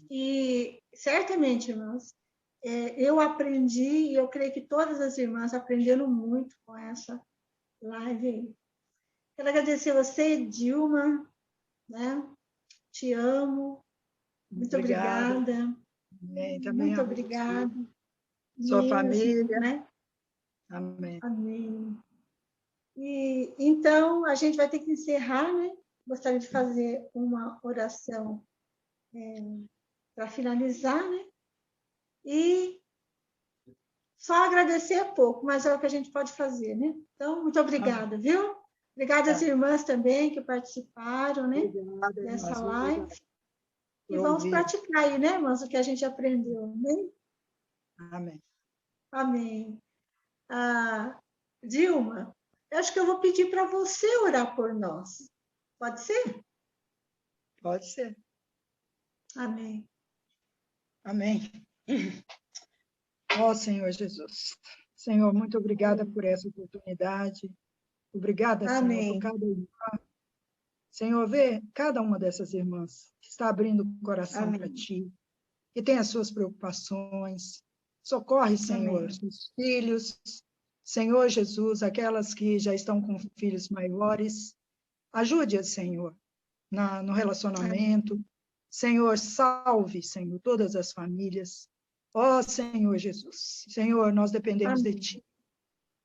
E certamente, irmãs, eu aprendi, e eu creio que todas as irmãs aprenderam muito com essa live aí. Quero agradecer a você, Dilma, né? Te amo. Muito obrigada. Também muito obrigada. Sua família. Né? Amém. Amém. E, então, a gente vai ter que encerrar, né? Gostaria de fazer uma oração para finalizar, né? E só agradecer é pouco, mas é o que a gente pode fazer, né? Então, muito obrigada, viu? Obrigada às irmãs também que participaram, né? Dessa live. E vamos praticar aí, né, irmãs, o que a gente aprendeu, né? Amém. Amém. Dilma, eu acho que eu vou pedir para você orar por nós. Pode ser? Pode ser. Amém. Amém. Ó Senhor Jesus. Senhor, muito obrigada por essa oportunidade. Obrigada, Amém. Senhor, por cada irmã. Senhor, vê cada uma dessas irmãs que está abrindo o coração para Ti, que tem as suas preocupações. Socorre, Senhor, os seus filhos. Senhor Jesus, aquelas que já estão com filhos maiores, ajude-as, Senhor, no relacionamento. Amém. Senhor, salve, Senhor, todas as famílias. Ó Senhor Jesus, Senhor, nós dependemos de Ti.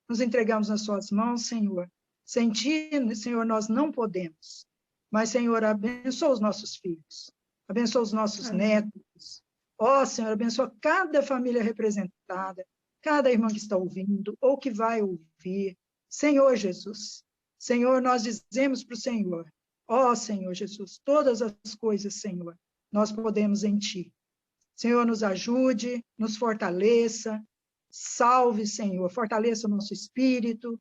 Nos entregamos nas Suas mãos, Senhor. Sem Ti, Senhor, nós não podemos. Mas, Senhor, abençoa os nossos filhos, abençoa os nossos netos. Ó, Senhor, abençoa cada família representada, cada irmã que está ouvindo ou que vai ouvir. Senhor Jesus, Senhor, nós dizemos para o Senhor, ó, Senhor Jesus, todas as coisas, Senhor, nós podemos em Ti. Senhor, nos ajude, nos fortaleça, salve, Senhor, fortaleça o nosso espírito.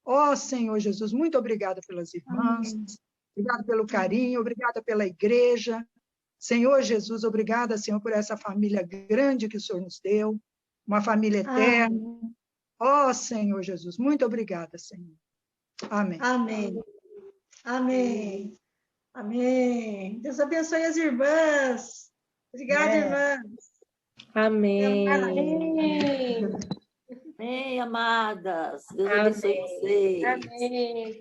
Ó, Senhor Jesus, muito obrigada pelas irmãs. Amém. Obrigada pelo carinho, obrigada pela igreja. Senhor Jesus, obrigada, Senhor, por essa família grande que o Senhor nos deu, uma família eterna. Ó, Senhor Jesus, muito obrigada, Senhor. Amém. Amém. Amém. Amém. Deus abençoe as irmãs. Obrigada, irmãs. Amém. Amém, amadas. Deus abençoe vocês. Amém.